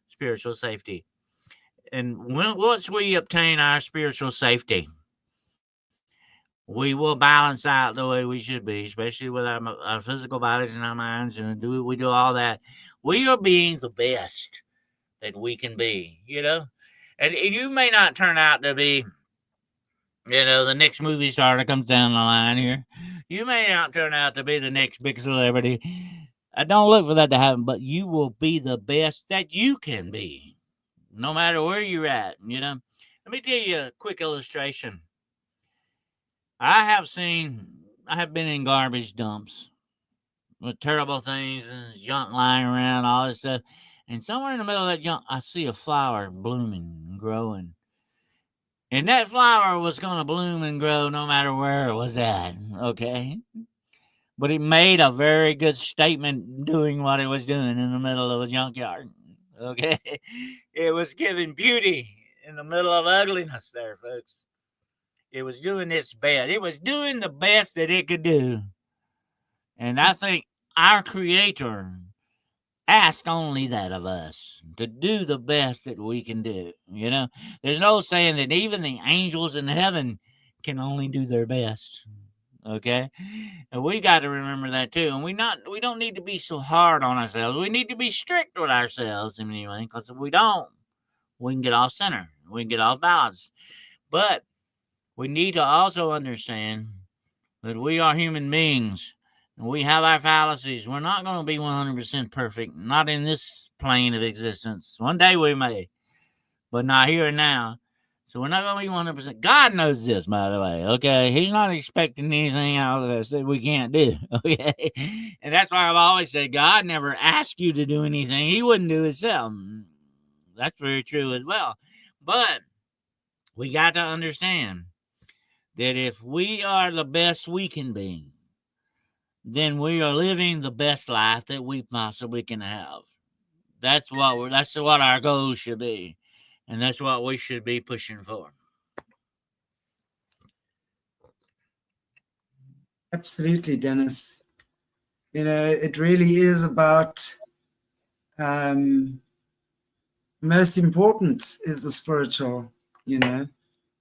spiritual safety. And once we obtain our spiritual safety, we will balance out the way we should be, especially with our physical bodies and our minds. And we do all that. We are being the best that we can be, And you may not turn out to be, the next movie star that comes down the line here. You may not turn out to be the next big celebrity. I don't look for that to happen, but you will be the best that you can be, no matter where you're at, Let me tell you a quick illustration. I have been in garbage dumps with terrible things and junk lying around, all this stuff. And somewhere in the middle of that junk, I see a flower blooming and growing. And that flower was going to bloom and grow no matter where it was at, okay? but it made a very good statement doing what it was doing in the middle of a junkyard. Okay. It was giving beauty in the middle of ugliness there, folks. It was doing its best. It was doing the best that it could do. And I think our Creator asked only that of us, to do the best that we can do. You know, there's no saying that even the angels in heaven can only do their best. Okay, and we got to remember that too. And we don't need to be so hard on ourselves. We need to be strict with ourselves anyway, because if we don't, we can get off center. We can get off balance. But we need to also understand that we are human beings. And we have our fallacies. We're not going to be 100% perfect, not in this plane of existence. One day we may, but not here and now. So we're not going to be 100%. God knows this, by the way, okay? He's not expecting anything out of us that we can't do, okay? And that's why I've always said God never asked you to do anything He wouldn't do Himself. That's very true as well. But we got to understand that if we are the best we can be, then we are living the best life that we possibly can have. That's what our goals should be, and that's what we should be pushing for. Absolutely, Dennis. You know, it really is about most important is the spiritual, you know,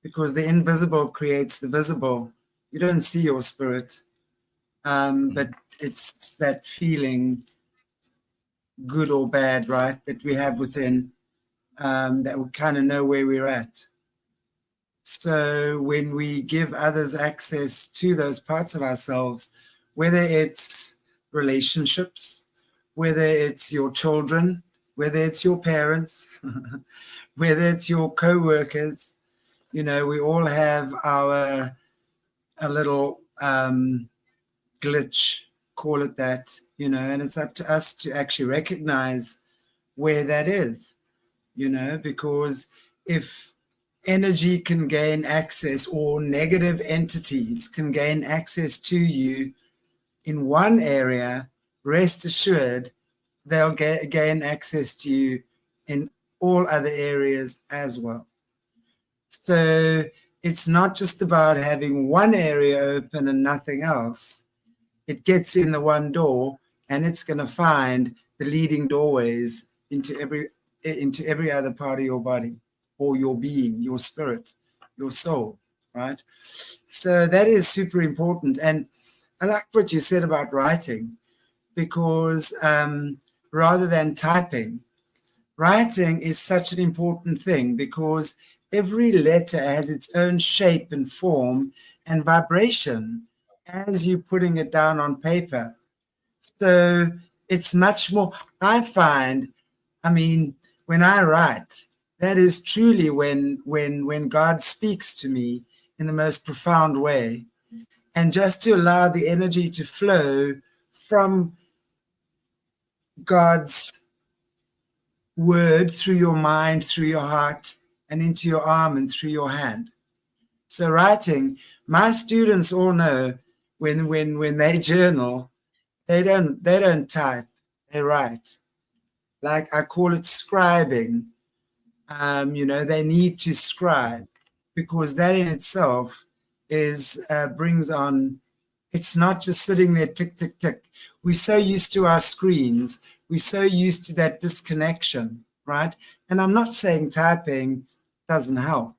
because the invisible creates the visible. You don't see your spirit, but it's that feeling, good or bad, right, that we have within, that we kind of know where we're at. So when we give others access to those parts of ourselves, whether it's relationships, whether it's your children, whether it's your parents, whether it's your co-workers, you know, we all have a little glitch, call it that, you know, and it's up to us to actually recognize where that is, you know, because if energy can gain access, or negative entities can gain access to you in one area, rest assured they'll gain access to you in all other areas as well. So it's not just about having one area open and nothing else. It gets in the one door, and it's going to find the leading doorways into every other part of your body, or your being, your spirit, your soul, right? So that is super important. And I like what you said about writing, because rather than typing, writing is such an important thing, because every letter has its own shape and form and vibration as you're putting it down on paper. So it's much more, I find, I mean, when I write, that is truly when God speaks to me in the most profound way. And just to allow the energy to flow from God's word through your mind, through your heart, and into your arm and through your hand. So writing, my students all know when they journal, they don't type, they write. Like I call it scribing. You know, they need to scribe, because that in itself is brings on. It's not just sitting there tick tick tick. We're so used to our screens. We're so used to that disconnection, right? And I'm not saying typing doesn't help,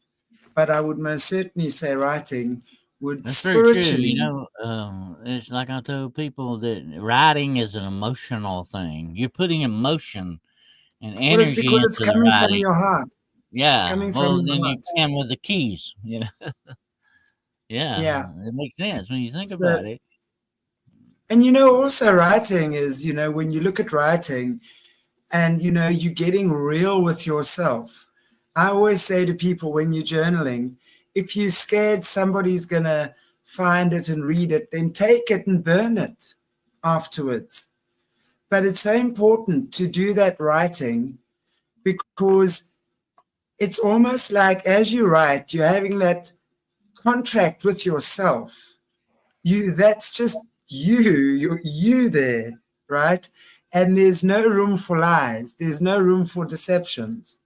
but I would most certainly say writing would That's very true. spiritually. You know, it's like I told people that writing is an emotional thing. You're putting emotion and Well, it's energy because it's into the coming from writing. your heart. It's Yeah. coming from Well, your then you heart. can with the keys, you know. Yeah. Yeah. It makes sense when you think So, about it. and you know, also writing is, you know, when you look at writing, and you know, you're getting real with yourself. I always say to people when you're journaling, if you're scared somebody's gonna find it and read it, then take it and burn it afterwards. But it's so important to do that writing, because it's almost like as you write, you're having that contract with yourself. That's just you there, right? And there's no room for lies. There's no room for deceptions,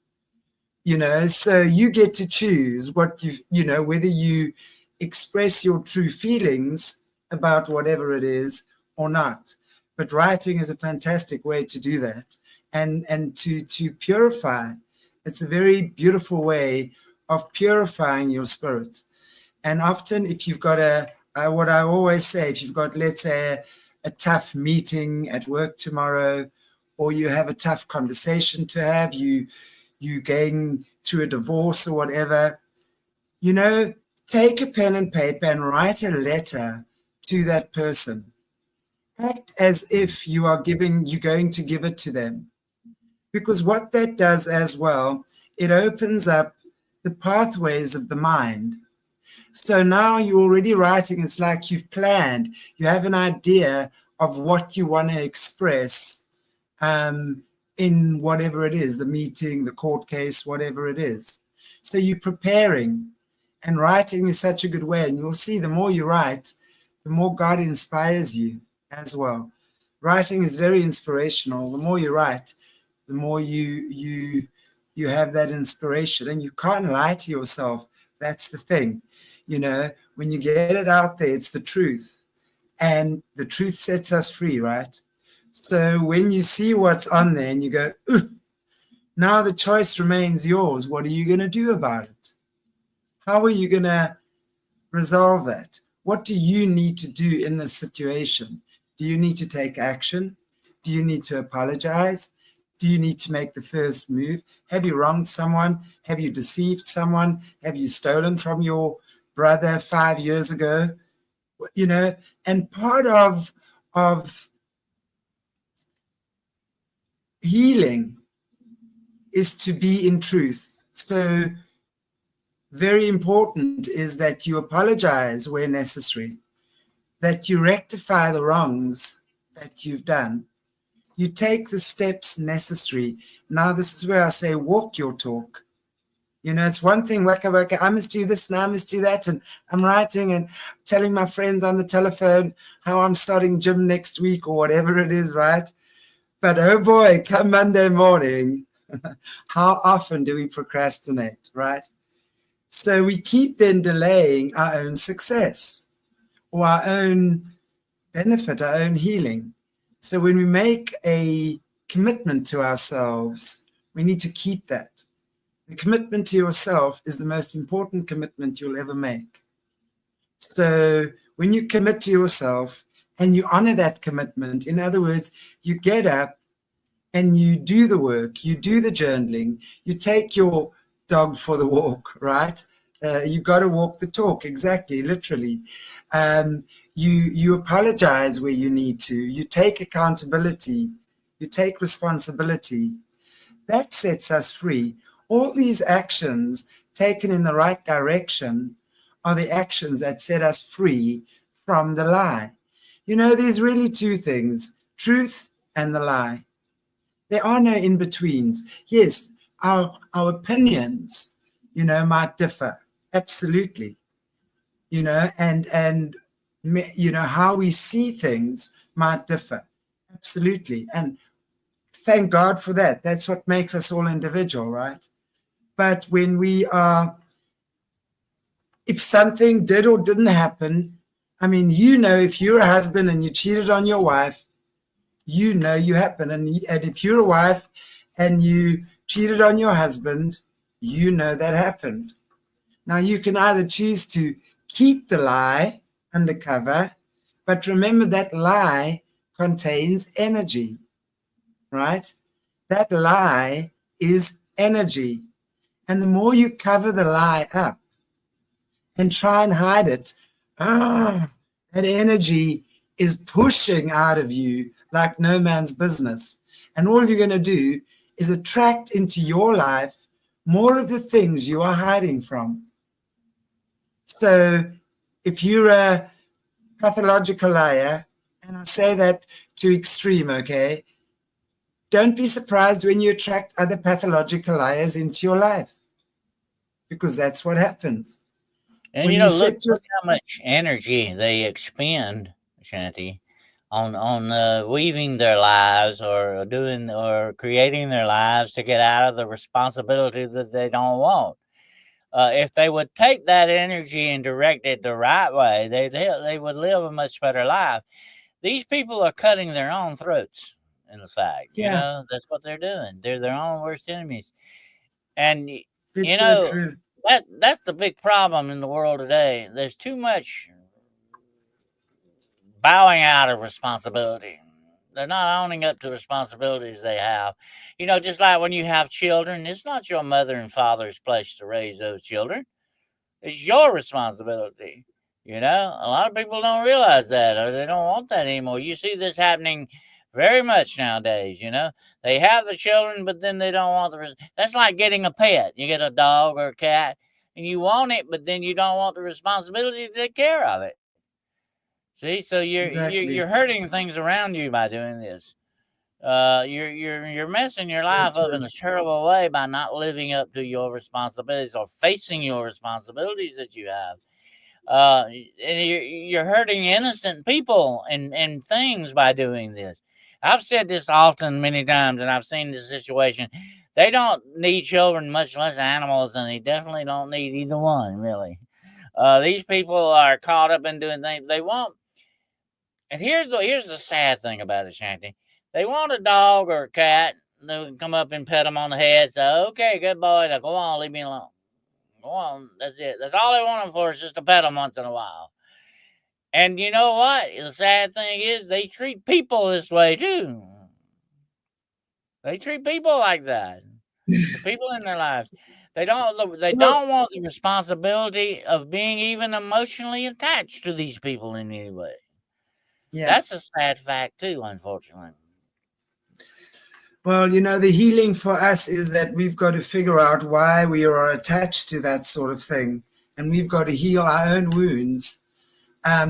so you get to choose what whether you express your true feelings about whatever it is or not. But writing is a fantastic way to do that, and to purify. It's a very beautiful way of purifying your spirit. And often, if you've got what I always say, if you've got, let's say, a tough meeting at work tomorrow, or you have a tough conversation to have, you going through a divorce or whatever, take a pen and paper and write a letter to that person. Act as if you're going to give it to them. Because what that does as well, it opens up the pathways of the mind. So now you're already writing. It's like you've planned. You have an idea of what you want to express in whatever it is, the meeting, the court case, whatever it is. So you're preparing, and writing is such a good way. And you'll see the more you write, the more God inspires you as well. Writing is very inspirational. The more you write, the more you have that inspiration, and you can't lie to yourself. That's the thing. When you get it out there, it's the truth, and the truth sets us free, right? So when you see what's on there and you go, now the choice remains yours. What are you going to do about it? How are you going to resolve that? What do you need to do in this situation? Do you need to take action? Do you need to apologize? Do you need to make the first move? Have you wronged someone? Have you deceived someone? Have you stolen from your brother 5 years ago? And part of healing is to be in truth. So very important is that you apologize where necessary, that you rectify the wrongs that you've done. You take the steps necessary. Now, this is where I say, walk your talk. It's one thing, waka, I must do this and I must do that. And I'm writing and telling my friends on the telephone how I'm starting gym next week or whatever it is, right? But oh boy, come Monday morning, how often do we procrastinate, right? So we keep then delaying our own success or our own benefit, our own healing. So when we make a commitment to ourselves, we need to keep that. The commitment to yourself is the most important commitment you'll ever make. So when you commit to yourself and you honor that commitment, in other words, you get up and you do the work, you do the journaling, you take your dog for the walk, right? You got to walk the talk, exactly, literally. You apologize where you need to. You take accountability. You take responsibility. That sets us free. All these actions taken in the right direction are the actions that set us free from the lie. There's really two things, truth and the lie. There are no in-betweens. Yes, our opinions, might differ. Absolutely. And how we see things might differ. Absolutely. And thank God for that. That's what makes us all individual, right? But when if something did or didn't happen, if you're a husband and you cheated on your wife, you happen. And if you're a wife and you cheated on your husband, that happened. Now, you can either choose to keep the lie undercover, but remember that lie contains energy, right? That lie is energy. And the more you cover the lie up and try and hide it, that energy is pushing out of you like no man's business. And all you're going to do is attract into your life more of the things you are hiding from. So if you're a pathological liar, and I say that to extreme, okay, don't be surprised when you attract other pathological liars into your life, because that's what happens. And When look set how much energy they expend, Chanti, on weaving their lives or doing or creating their lives to get out of the responsibility that they don't want. If they would take that energy and direct it the right way, they would live a much better life. These people are cutting their own throats. In fact, Yeah, that's what they're doing. They're their own worst enemies, and it's you so know true. that's the big problem in the world today. There's too much bowing out of responsibility. They're not owning up to responsibilities they have. Just like when you have children, it's not your mother and father's place to raise those children. It's your responsibility. A lot of people don't realize that or they don't want that anymore. You see this happening very much nowadays. They have the children, but then they don't want that's like getting a pet. You get a dog or a cat and you want it, but then you don't want the responsibility to take care of it. See, so you're Exactly. hurting things around you by doing this. You're messing your Very life up in true. a terrible way by not living up to your responsibilities or facing your responsibilities that you have. And you're hurting innocent people and things by doing this. I've said this often many times, and I've seen this situation. They don't need children, much less animals, and they definitely don't need either one, really. These people are caught up in doing things they want. And here's the sad thing about it, Chanti. They want a dog or a cat. They can come up and pet them on the head. So, okay, good boy. Now, go on, leave me alone. Go on. That's it. That's all they want them for is just to pet them once in a while. And you know what? The sad thing is they treat people this way too. They treat people like that. The people in their lives. They Well, don't want the responsibility of being even emotionally attached to these people in any way. yeah. That's a sad fact too, unfortunately. Well, the healing for us is that we've got to figure out why we are attached to that sort of thing. And we've got to heal our own wounds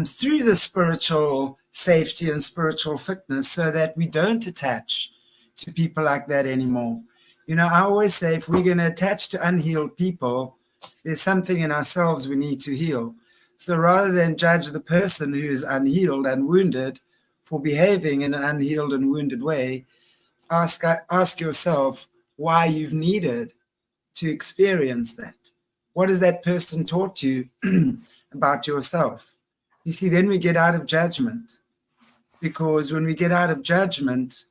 through the spiritual safety and spiritual fitness so that we don't attach to people like that anymore. I always say if we're going to attach to unhealed people, there's something in ourselves we need to heal. So rather than judge the person who is unhealed and wounded for behaving in an unhealed and wounded way, ask yourself why you've needed to experience that. What has that person taught you about yourself? You see, then we get out of judgment, because when we get out of judgment,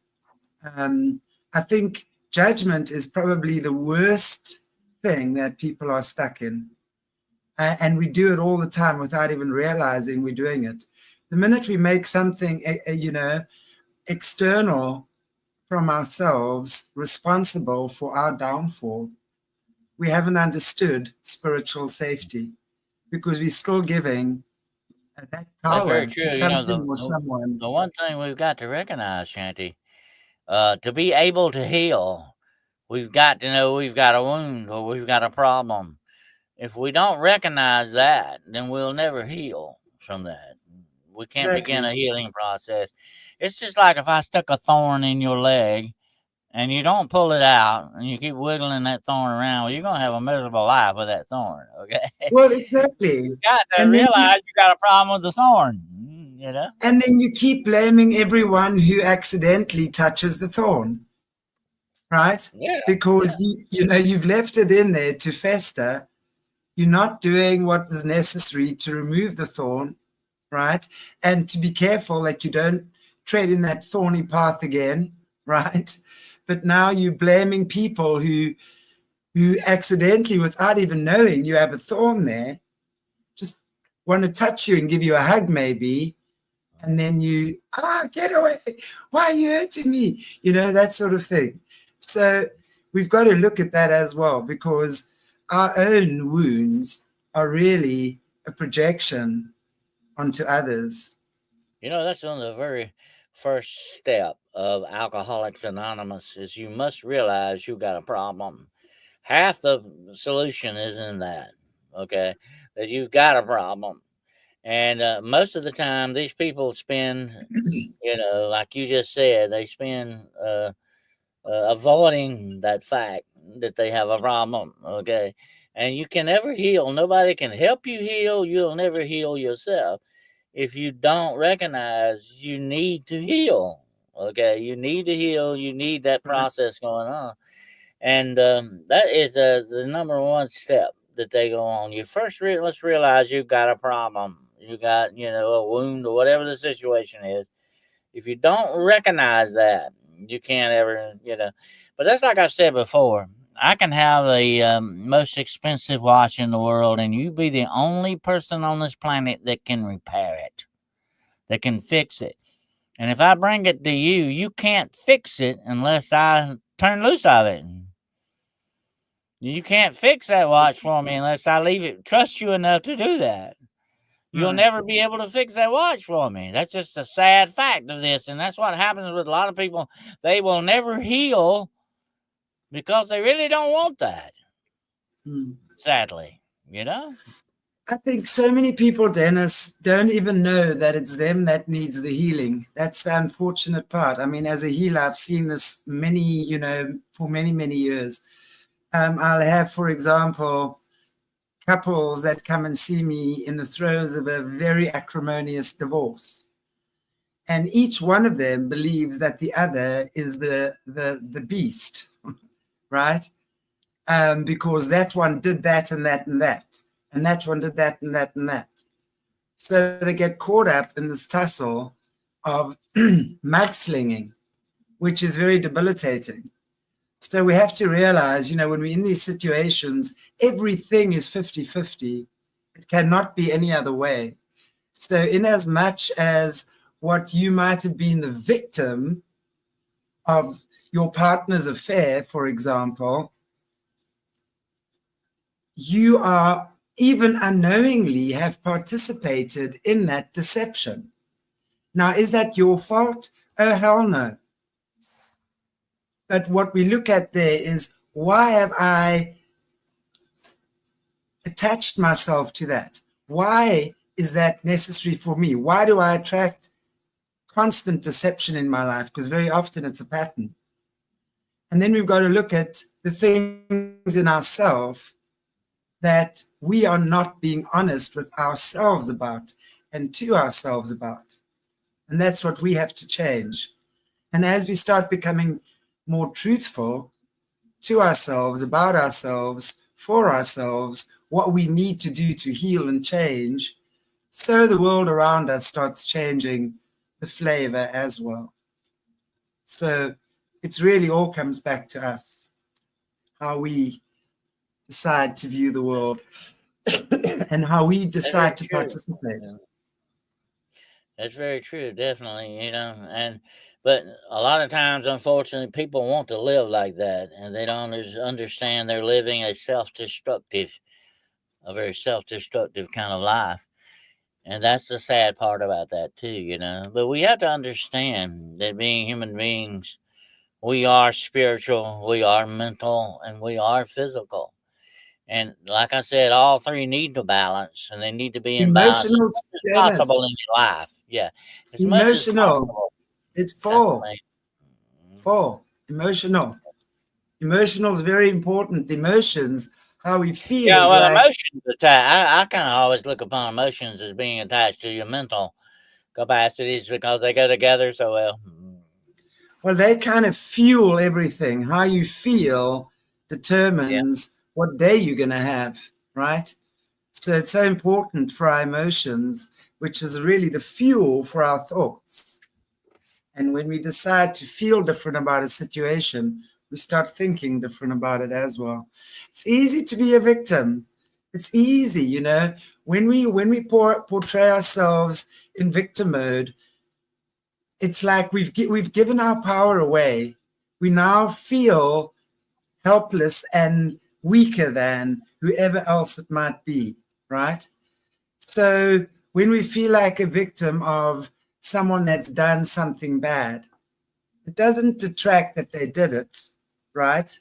I think judgment is probably the worst thing that people are stuck in. And we do it all the time without even realizing we're doing it. The minute we make something, external from ourselves responsible for our downfall, we haven't understood spiritual safety, because we're still giving that That's very power to true. something or someone. The one thing we've got to recognize, Shanti, to be able to heal, we've got to know we've got a wound or we've got a problem. If we don't recognize that, then we'll never heal from that. We can't begin a Exactly. healing process. It's just like if I stuck a thorn in your leg and you don't pull it out and you keep wiggling that thorn around, well, you're going to have a miserable life with that thorn, okay? Well, exactly. You got to And then realize you got a problem with the thorn, you keep blaming everyone who accidentally touches the thorn, right? Yeah, Because yeah. you've left it in there to fester. You're not doing what is necessary to remove the thorn, right? And to be careful that you don't tread in that thorny path again, right? But now you're blaming people who accidentally, without even knowing you have a thorn there, just want to touch you and give you a hug maybe, and then you, get away, why are you hurting me, that sort of thing. So we've got to look at that as well, because our own wounds are really a projection onto others. That's on the very first step of Alcoholics Anonymous is you must realize you got a problem. Half the solution is in that, okay? That you've got a problem. And most of the time, these people spend, like you just said, they spend avoiding that fact that they have a problem, okay? And you can never heal. Nobody can help you heal. You'll never heal yourself. if you don't recognize you need to heal. Okay, you need to heal. You need that Right. process going on, and that is the number one step that they go on. You first let's realize you've got a problem. You got a wound or whatever the situation is. If you don't recognize that, you can't ever But that's like I've said before. I can have the most expensive watch in the world, and you be the only person on this planet that can repair it, that can fix it. And if I bring it to you, you can't fix it unless I turn loose of it. You can't fix that watch for me unless I leave it, trust you enough to do that. You'll Right. never be able to fix that watch for me. That's just a sad fact of this. And that's what happens with a lot of people. They will never heal because they really don't want that, Hmm. sadly, you know? I think so many people, Dennis, don't even know that it's them that needs the healing. That's the unfortunate part. I mean, as a healer, I've seen this for many, many years. I'll have, for example, couples that come and see me in the throes of a very acrimonious divorce. And each one of them believes that the other is the beast, right? Because that one did that and that and that. And that one did that and that and that. So they get caught up in this tussle of mudslinging, which is very debilitating. So we have to realize, when we're in these situations, everything is 50-50. It cannot be any other way. So in as much as what you might have been the victim of your partner's affair, for example, you are even unknowingly have participated in that deception. Now, is that your fault? Oh, hell no. But what we look at there is, why have I attached myself to that? Why is that necessary for me? Why do I attract constant deception in my life? Because very often it's a pattern. And then we've got to look at the things in ourselves that we are not being honest with ourselves about and to ourselves about. And that's what we have to change. And as we start becoming more truthful to ourselves, about ourselves, for ourselves, what we need to do to heal and change, so the world around us starts changing the flavor as well. So it's really all comes back to us, how we decide to view the world and how we That's very decide to true. participate. That's very true, definitely, but a lot of times, unfortunately, people want to live like that, and they don't understand they're living a very self-destructive kind of life. And that's the sad part about that too. But we have to understand that being human beings, we are spiritual, we are mental, and we are physical. And like I said, all three need to balance, and they need to be in balance as Emotional, much as possible Dennis, in your life. Yeah, as much as emotional. possible. It's That's four, amazing. Mhm. four, emotional. Emotional is very important. Emotions, how we feel Yeah, is well, like, emotions attached. I kind of always look upon emotions as being attached to your mental capacities because they go together so well. well, they kind of fuel everything. How you feel Yeah. determines what day you're going to have, right? So it's so important for our emotions, which is really the fuel for our thoughts. And when we decide to feel different about a situation, we start thinking different about it as well. It's easy to be a victim. It's easy, when we portray ourselves in victim mode, it's like we've given our power away. We now feel helpless and weaker than whoever else it might be, right? So when we feel like a victim of someone that's done something bad, it doesn't detract that they did it, right?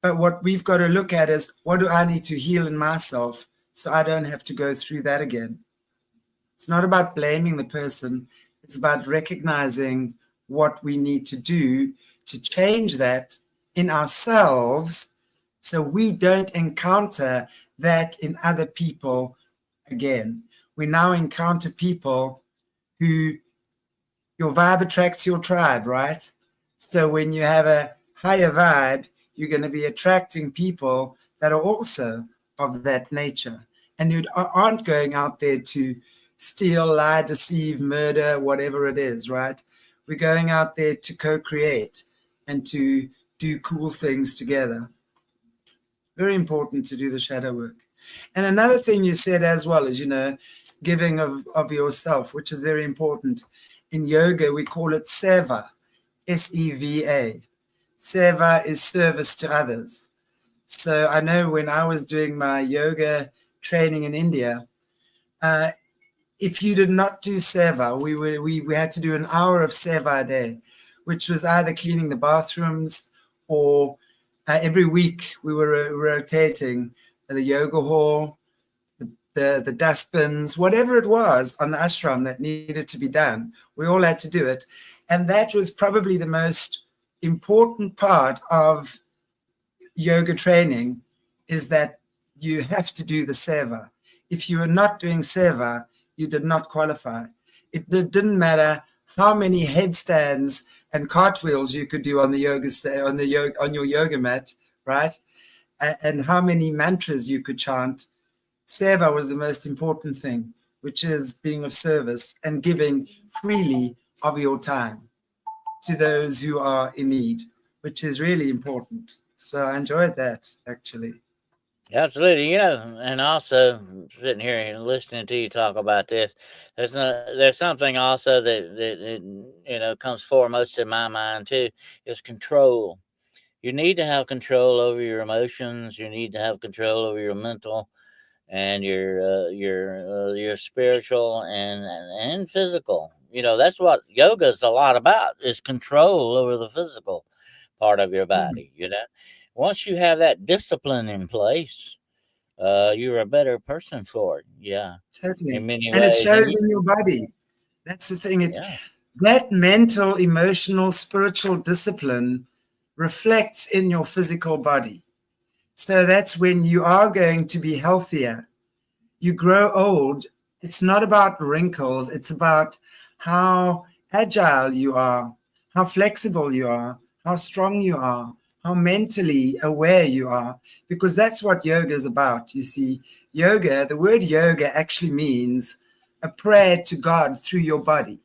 But what we've got to look at is, what do I need to heal in myself so I don't have to go through that again? It's not about blaming the person. It's about recognizing what we need to do to change that in ourselves so we don't encounter that in other people again. we now encounter people who, your vibe attracts your tribe, right? So when you have a higher vibe, you're going to be attracting people that are also of that nature. And you aren't going out there to steal, lie, deceive, murder, whatever it is, right? We're going out there to co-create and to do cool things together. Very important to do the shadow work. And another thing you said as well is, giving of yourself, which is very important. In yoga, we call it seva, S-E-V-A. Seva is service to others. So I know when I was doing my yoga training in India, if you did not do seva, we had to do an hour of seva a day, which was either cleaning the bathrooms or every week we were rotating the yoga hall, the dustbins, whatever it was on the ashram that needed to be done. We all had to do it. And that was probably the most important part of yoga training, is that you have to do the seva. If you were not doing seva, you did not qualify. It didn't matter how many headstands and cartwheels you could do on the on your yoga mat, right? And how many mantras you could chant. Seva was the most important thing, which is being of service and giving freely of your time to those who are in need, which is really important. So I enjoyed that, actually. Absolutely, and also sitting here and listening to you talk about this, there's something also that comes foremost in my mind too, is control. You need to have control over your emotions. You need to have control over your mental and your spiritual and physical. That's what yoga is a lot about, is control over the physical part of your body. Once you have that discipline in place, you're a better person for it. Yeah, Totally. in many And it ways. shows in your body. That's the thing. That mental, emotional, spiritual discipline reflects in your physical body. So that's when you are going to be healthier. You grow old. It's not about wrinkles. It's about how agile you are, how flexible you are, how strong you are, how mentally aware you are, because that's what yoga is about. You see, yoga, the word yoga actually means a prayer to God through your body.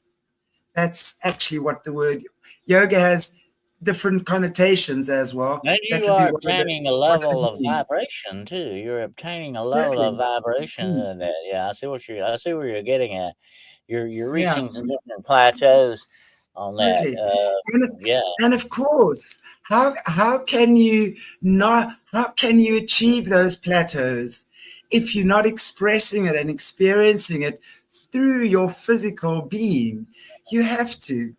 That's actually what the word yoga has, different connotations as well. And That you would be are one of obtaining a the level of meanings. vibration too. You're obtaining a level of Exactly. vibration in that. Yeah, I see where you're getting at. You're Yeah. reaching some different plateaus on that. Totally. Yeah. And of course, how can you achieve those plateaus if you're not expressing it and experiencing it through your physical being? You have to.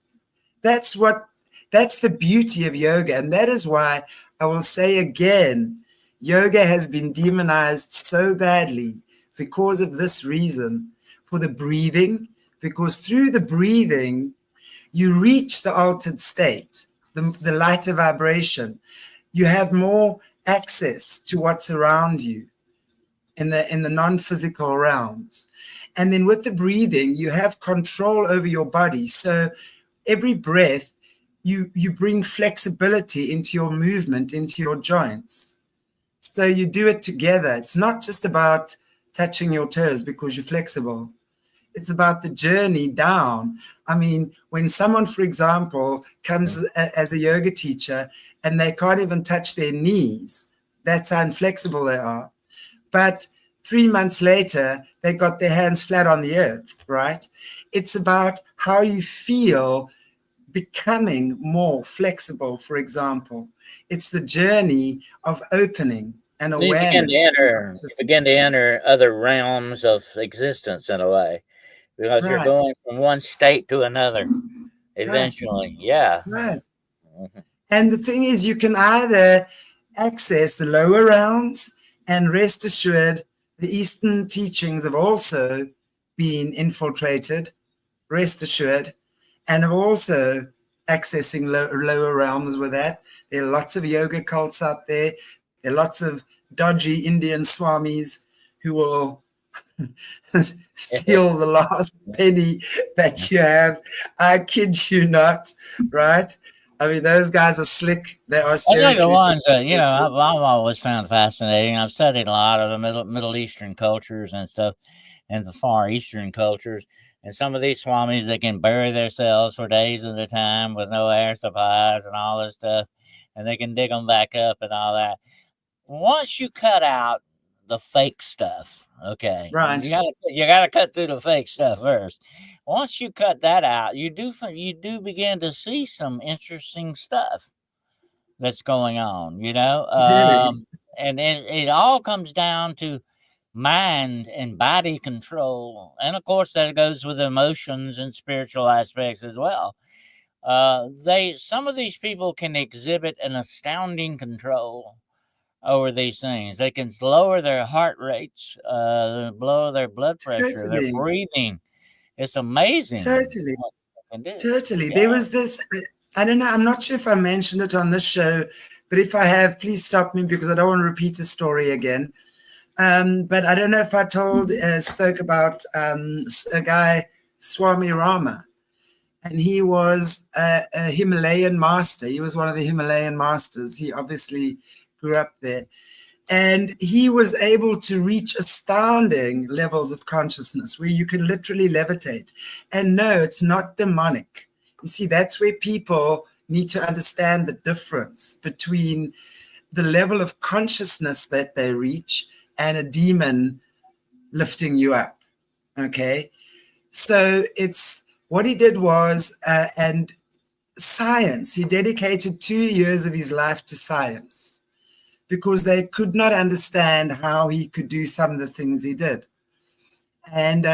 That's the beauty of yoga. And that is why I will say again, yoga has been demonized so badly because of this reason, for the breathing, because through the breathing, you reach the altered state, the lighter vibration. You have more access to what's around you in the non-physical realms. And then with the breathing, you have control over your body. So every breath, you bring flexibility into your movement, into your joints. So you do it together. It's not just about touching your toes because you're flexible. It's about the journey down. I mean, when someone, for example, comes as a yoga teacher and they can't even touch their knees, that's how inflexible they are. But 3 months later, they got their hands flat on the earth, right? It's about how you feel becoming more flexible, for example. It's the journey of opening and You awareness. begin to enter other realms of existence in a way, because you're Right, going from one state to another right, eventually. Yeah. right. Mhm. And the thing is, you can either access the lower realms, and rest assured, the Eastern teachings have also been infiltrated, rest assured, and have also accessing lower realms with that. There are lots of yoga cults out there. There are lots of dodgy Indian swamis who will steal the last penny that you have. I kid you not, right? I mean, those guys are slick. They are Those are the seriously slick. ones that, I've always found fascinating. I've studied a lot of the Middle Eastern cultures and stuff, and the Far Eastern cultures. And some of these swamis, they can bury themselves for days at a time with no air supplies and all this stuff, and they can dig them back up and all that. Once you cut out the fake stuff, okay, Right. you gotta cut through the fake stuff first. Once you cut that out, you do begin to see some interesting stuff that's going on, Very. and it all comes down to mind and body control, and of course that goes with emotions and spiritual aspects as well. Some of these people can exhibit an astounding control over these things. They can lower their heart rates, lower their blood pressure, their Totally. breathing. It's amazing Totally. what they can do. Totally. Yeah. There was this, I don't know, I'm not sure if I mentioned it on this show, but if I have, please stop me because I don't want to repeat the story again. But I don't know if I spoke about a guy, Swami Rama, and he was a Himalayan master. He was one of the Himalayan masters. He obviously grew up there. And he was able to reach astounding levels of consciousness where you can literally levitate. And no, it's not demonic. You see, that's where people need to understand the difference between the level of consciousness that they reach and a demon lifting you up. Okay. So it's what he did was, and science, he dedicated 2 years of his life to science, because they could not understand how he could do some of the things he did. And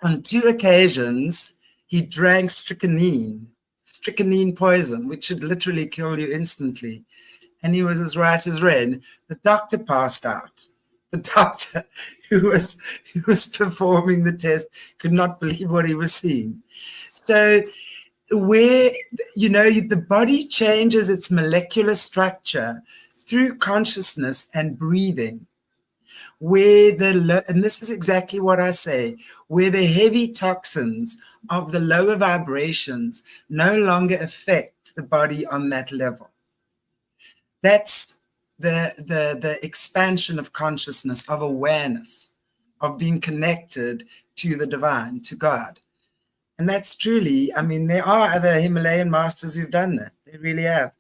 on 2 occasions, he drank strychnine poison, which should literally kill you instantly. And he was as right as rain. The doctor passed out. The doctor who was performing the test could not believe what he was seeing. So where, the body changes its molecular structure through consciousness and breathing, and this is exactly what I say, where the heavy toxins of the lower vibrations no longer affect the body on that level. That's the expansion of consciousness, of awareness, of being connected to the divine, to God. And that's truly, I mean, there are other Himalayan masters who've done that. They really have.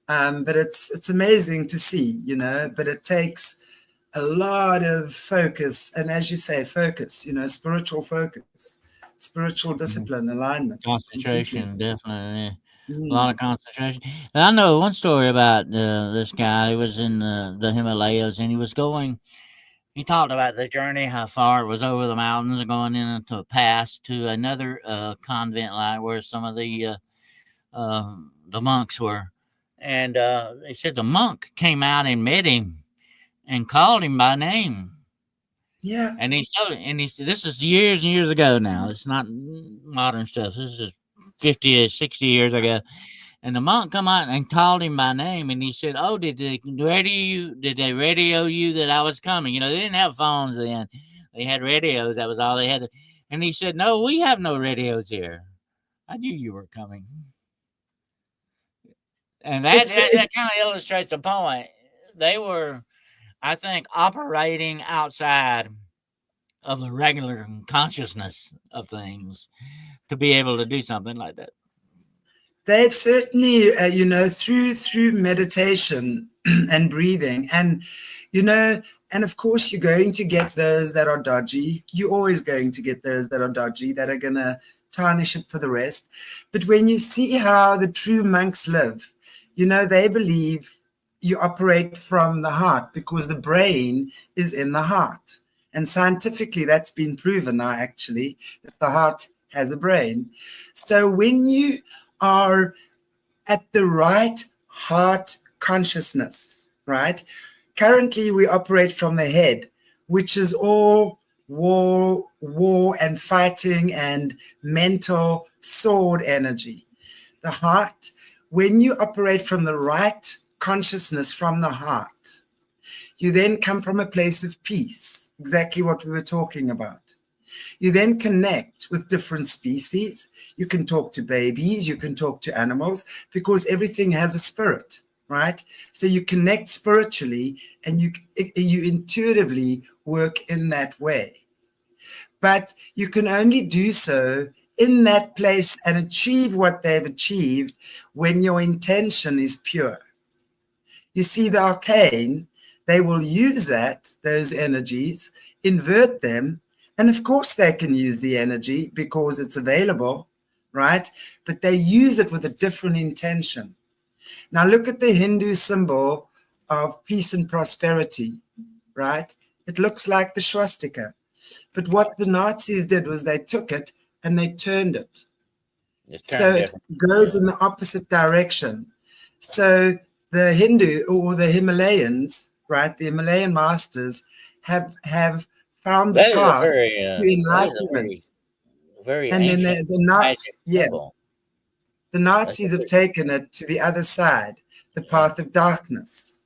But it's amazing to see, but it takes a lot of focus. And as you say, focus, spiritual focus, spiritual discipline, alignment. Concentration, definitely. Mm. A lot of concentration. And I know one story about this guy. He was in the Himalayas, and he talked about the journey, how far it was over the mountains and going into a pass to another convent line where some of the monks were. And they said the monk came out and met him and called him by name. Yeah. And he said, this is years and years ago now. It's not modern stuff. This is 50 or 60 years ago. And the monk come out and called him by name, and he said, "Oh, did they radio you that I was coming?" They didn't have phones then; they had radios. That was all they had. And he said, "No, we have no radios here. I knew you were coming." And that kind of illustrates the point. They were, I think, operating outside of the regular consciousness of things to be able to do something like that. They've certainly, through meditation and breathing, and, and of course you're going to get those that are dodgy. You're always going to get those that are dodgy, that are going to tarnish it for the rest. But when you see how the true monks live, they believe you operate from the heart because the brain is in the heart. And scientifically, that's been proven now, actually, that the heart has a brain. So when you are at the right heart consciousness, right? Currently, we operate from the head, which is all war and fighting and mental sword energy. The heart, when you operate from the right consciousness from the heart, You then come from a place of peace, exactly what we were talking about. You then connect with different species. You can talk to babies, you can talk to animals, because everything has a spirit, right? So you connect spiritually and you intuitively work in that way. But you can only do so in that place and achieve what they've achieved when your intention is pure. You see, the arcane, they will use those energies, invert them, and of course they can use the energy because it's available, right? But they use it with a different intention. Now look at the Hindu symbol of peace and prosperity, right? It looks like the swastika. But what the Nazis did was they took it and they turned it. So it goes in the opposite direction. So the Hindu or the Himalayans, right, the Himalayan masters have found the path to enlightenment. Very and then ancient the Nazis have taken it to the other side, the path of darkness.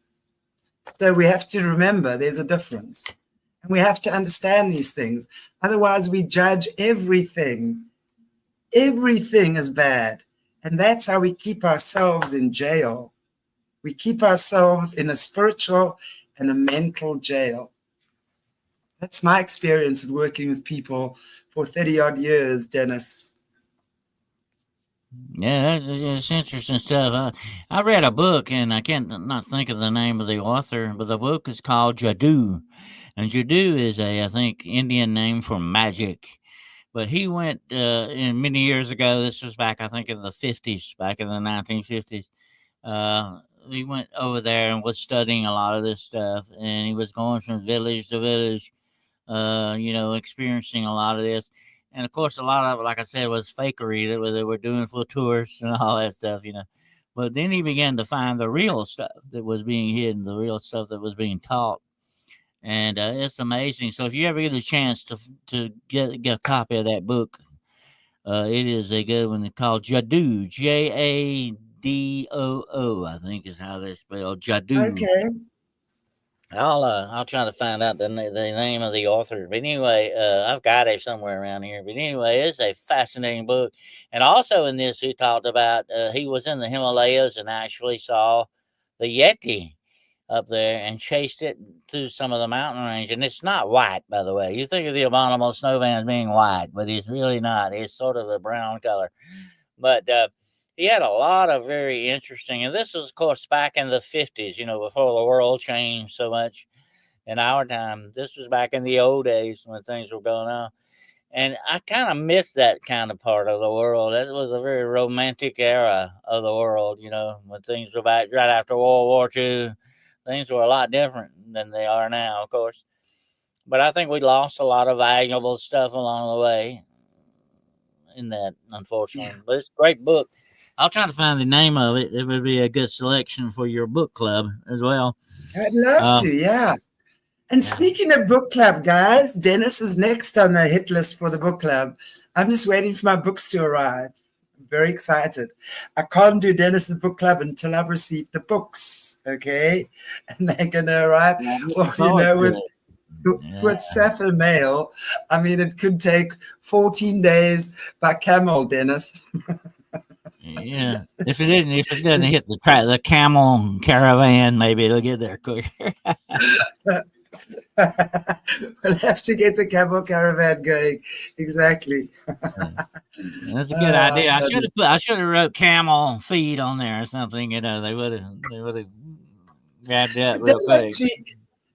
So we have to remember there's a difference. And we have to understand these things. Otherwise, we judge everything. Everything is bad. And that's how we keep ourselves in jail. We keep ourselves in a spiritual and a mental jail. That's my experience of working with people for 30-odd years, Dennis. Yeah, it's interesting stuff. I read a book, and I can't not think of the name of the author, but the book is called Jadoo. And Jadoo is I think, Indian name for magic. But he went in many years ago. This was back, I think, in the 50s, back in the 1950s. He went over there and was studying a lot of this stuff. And he was going from village to village, experiencing a lot of this. And of course, a lot of it, like I said, was fakery that they were doing for tourists and all that stuff. But then he began to find the real stuff that was being hidden, the real stuff that was being taught. And it's amazing. So if you ever get a chance to get a copy of that book, it is a good one called Jadoo, Jadoo, I think is how they spell Jadoo. Okay. I'll try to find out the name of the author. But anyway, I've got it somewhere around here. But anyway, it's a fascinating book. And also in this, he talked about he was in the Himalayas and actually saw the Yeti up there and chased it through some of the mountain range. And it's not white, by the way. You think of the abominable snowman as being white, but it's really not. It's sort of a brown color. But he had a lot of very interesting, and this was, of course, back in the 50s, before the world changed so much in our time. This was back in the old days when things were going on. And I kind of missed that kind of part of the world. That was a very romantic era of the world, when things were back right after World War II. Things were a lot different than they are now, of course. But I think we lost a lot of valuable stuff along the way in that, unfortunately. But it's a great book. I'll try to find the name of it. It would be a good selection for your book club as well. I'd love to, yeah. And speaking of book club, guys, Dennis is next on the hit list for the book club. I'm just waiting for my books to arrive. I'm very excited. I can't do Dennis's book club until I've received the books, okay? And they're going to arrive. With Sapphire Mail, I mean, it could take 14 days by camel, Dennis. Yeah, if it doesn't hit the camel caravan, maybe it'll get there quicker. We'll have to get the camel caravan going. Exactly. That's a good idea. I should have wrote camel feed on there or something. They would have grabbed that real quick.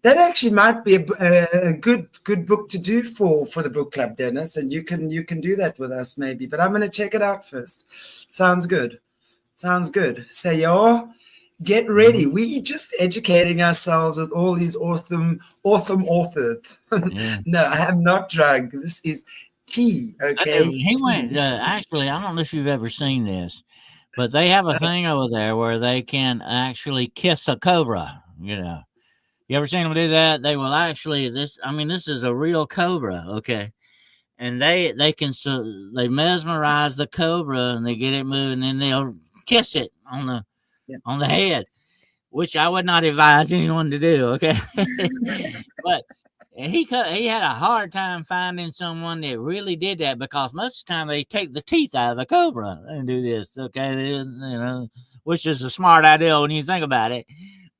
That actually might be a good book to do for the book club, Dennis, and you can do that with us maybe. But I'm going to check it out first. Sounds good. So y'all, get ready. We just educating ourselves with all these awesome authors. Yeah. No, I am not drunk. This is tea. Okay. He went. Actually, I don't know if you've ever seen this, but they have a thing over there where they can actually kiss a cobra. You ever seen them do that? They will actually, this is a real cobra, okay? And they mesmerize the cobra and they get it moving, and then they'll kiss it on the head. which I would not advise anyone to do. Okay, but he had a hard time finding someone that really did that, because most of the time they take the teeth out of the cobra and do this. Okay, which is a smart idea when you think about it.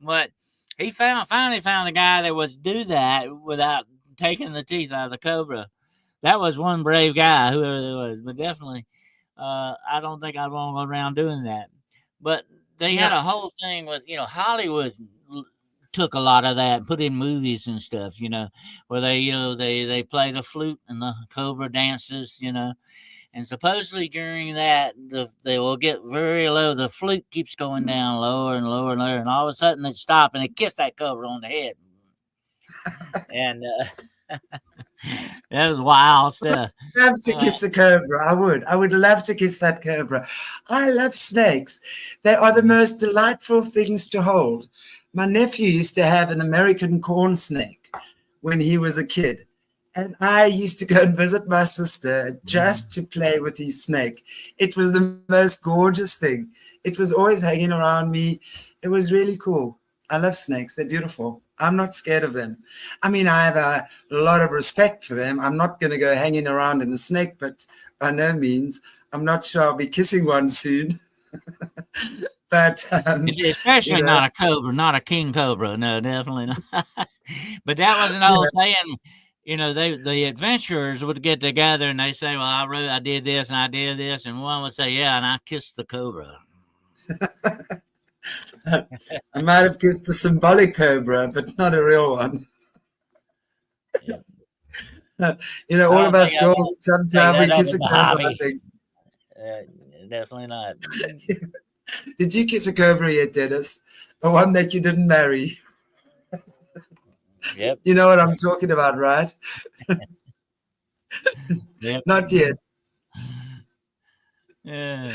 But he finally found a guy that would do that without taking the teeth out of the cobra. That was one brave guy, whoever it was. But definitely, I don't think I'd want to go around doing that. But they had Yeah. a whole thing with, Hollywood took a lot of that and put in movies and stuff, where they play the flute and the cobra dances, and supposedly during that they will get very low. The flute keeps going down lower and lower and lower, and all of a sudden it stop and it kiss that cobra on the head, and that was wild stuff. Love to kiss a cobra. I would love to kiss that cobra. I love snakes. They are the most delightful things to hold. My nephew used to have an American corn snake when he was a kid. And I used to go and visit my sister just to play with his snake. It was the most gorgeous thing. It was always hanging around me. It was really cool. I love snakes. They're beautiful. I'm not scared of them. I mean, I have a lot of respect for them. I'm not going to go hanging around in the snake, but by no means. I'm not sure I'll be kissing one soon. But especially not a cobra, not a king cobra. No, definitely not. But that was an old saying. The adventurers would get together and they say, "Well, I did this and I did this," and one would say, "Yeah, and I kissed the cobra." I might have kissed a symbolic cobra, but not a real one. Yeah. All of us girls, sometimes we kiss a cobra, I think. Definitely not. Did you kiss a cobra yet, Dennis? The one that you didn't marry? Yep. You know what I'm talking about, right? Yep. Not yet. Yeah.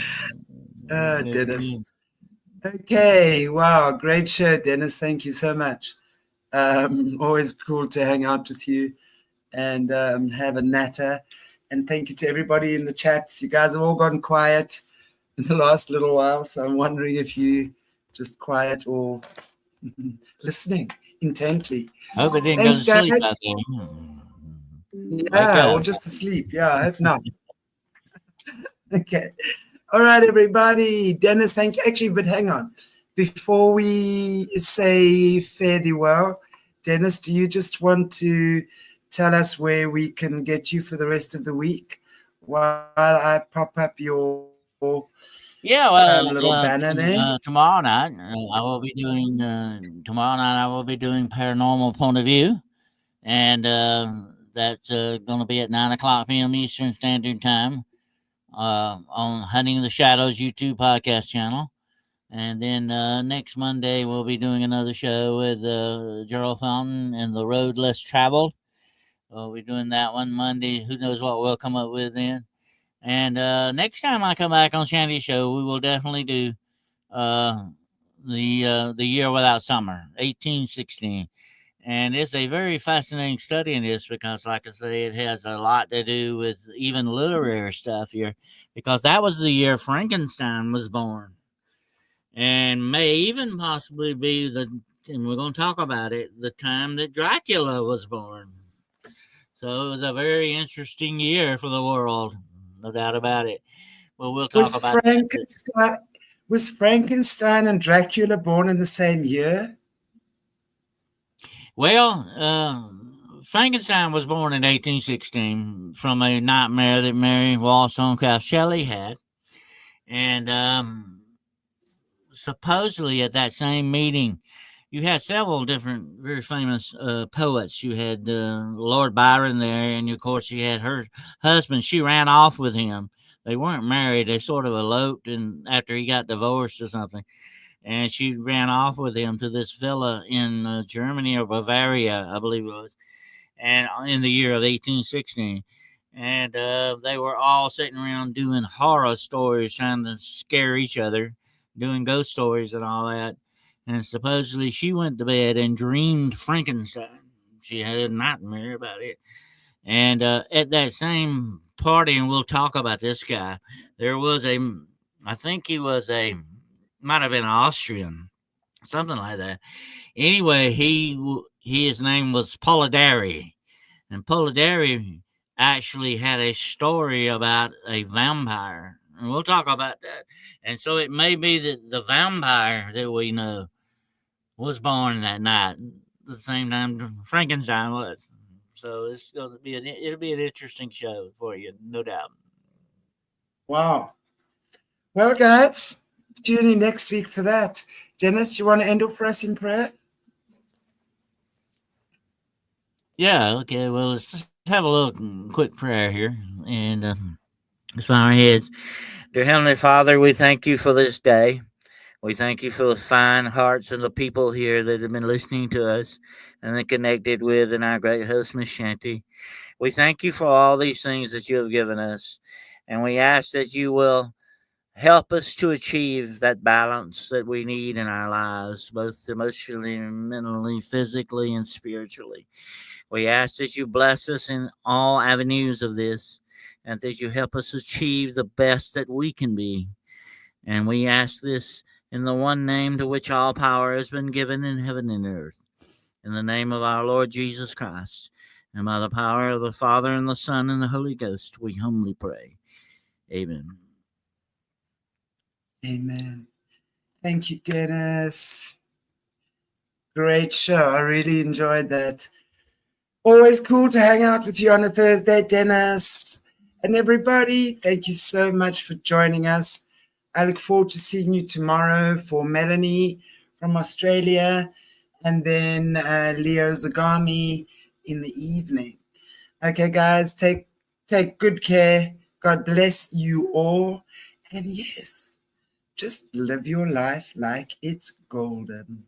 Dennis. Okay. Wow. Great show, Dennis. Thank you so much. Always cool to hang out with you and have a natter. And thank you to everybody in the chats. You guys have all gone quiet in the last little while. So I'm wondering if you just quiet or listening intently. Hope it didn't Thanks, go to sleep guys. out there. Yeah, or just asleep. Yeah, I hope not. Okay. All right, everybody. Dennis, thank you. Actually, but hang on. Before we say fare thee well, Dennis, do you just want to tell us where we can get you for the rest of the week while I pop up your little banner there? Tomorrow night I will be doing Paranormal Point of View, and that's going to be at 9:00 p.m. Eastern Standard Time on Hunting the Shadows YouTube podcast channel. And then next Monday we'll be doing another show with Gerald Fountain and The Road Less Traveled. We'll be doing that one Monday. Who knows what we'll come up with then. And next time I come back on Chanti's show, we will definitely do the Year Without Summer, 1816. And it's a very fascinating study in this because, like I say, it has a lot to do with even literary stuff here, because that was the year Frankenstein was born, and may even possibly be and we're going to talk about it, the time that Dracula was born. So it was a very interesting year for the world, no doubt about it. Well, we'll talk about Frankenstein. Was Frankenstein and Dracula born in the same year? Well, Frankenstein was born in 1816 from a nightmare that Mary Wollstonecraft Shelley had. And supposedly at that same meeting, you had several different very famous poets. You had Lord Byron there, and of course you had her husband. She ran off with him. They weren't married. They sort of eloped, and after he got divorced or something. And she ran off with him to this villa in Germany or Bavaria, I believe it was, and in the year of 1816. And they were all sitting around doing horror stories, trying to scare each other, doing ghost stories and all that. And supposedly she went to bed and dreamed Frankenstein. She had a nightmare about it. And at that same party, and we'll talk about this guy, there was I think he was might have been Austrian, something like that. Anyway, his name was Polidari, and Polidari actually had a story about a vampire, and we'll talk about that. And so it may be that the vampire that we know was born that night, the same time Frankenstein was. So it's going to be it'll be an interesting show for you, no doubt. Wow. Well, guys, tune in next week for that. Dennis, you want to end up for us in prayer? Yeah. Okay. Well, let's just have a little quick prayer here, and let's bow our heads. Dear Heavenly Father, we thank you for this day. We thank you for the fine hearts of the people here that have been listening to us and that connected with and our great host, Miss Chanti. We thank you for all these things that you have given us, and we ask that you will help us to achieve that balance that we need in our lives, both emotionally, mentally, physically, and spiritually. We ask that you bless us in all avenues of this and that you help us achieve the best that we can be. And we ask this in the one name to which all power has been given in heaven and earth, in the name of our Lord Jesus Christ, and by the power of the Father and the Son and the Holy Ghost, we humbly pray. Amen. Amen. Thank you, Dennis. Great show. I really enjoyed that. Always cool to hang out with you on a Thursday, Dennis. And everybody, thank you so much for joining us. I look forward to seeing you tomorrow for Melanie from Australia, and then Leo Zagami in the evening. Okay, guys, take good care. God bless you all. And yes, just live your life like it's golden.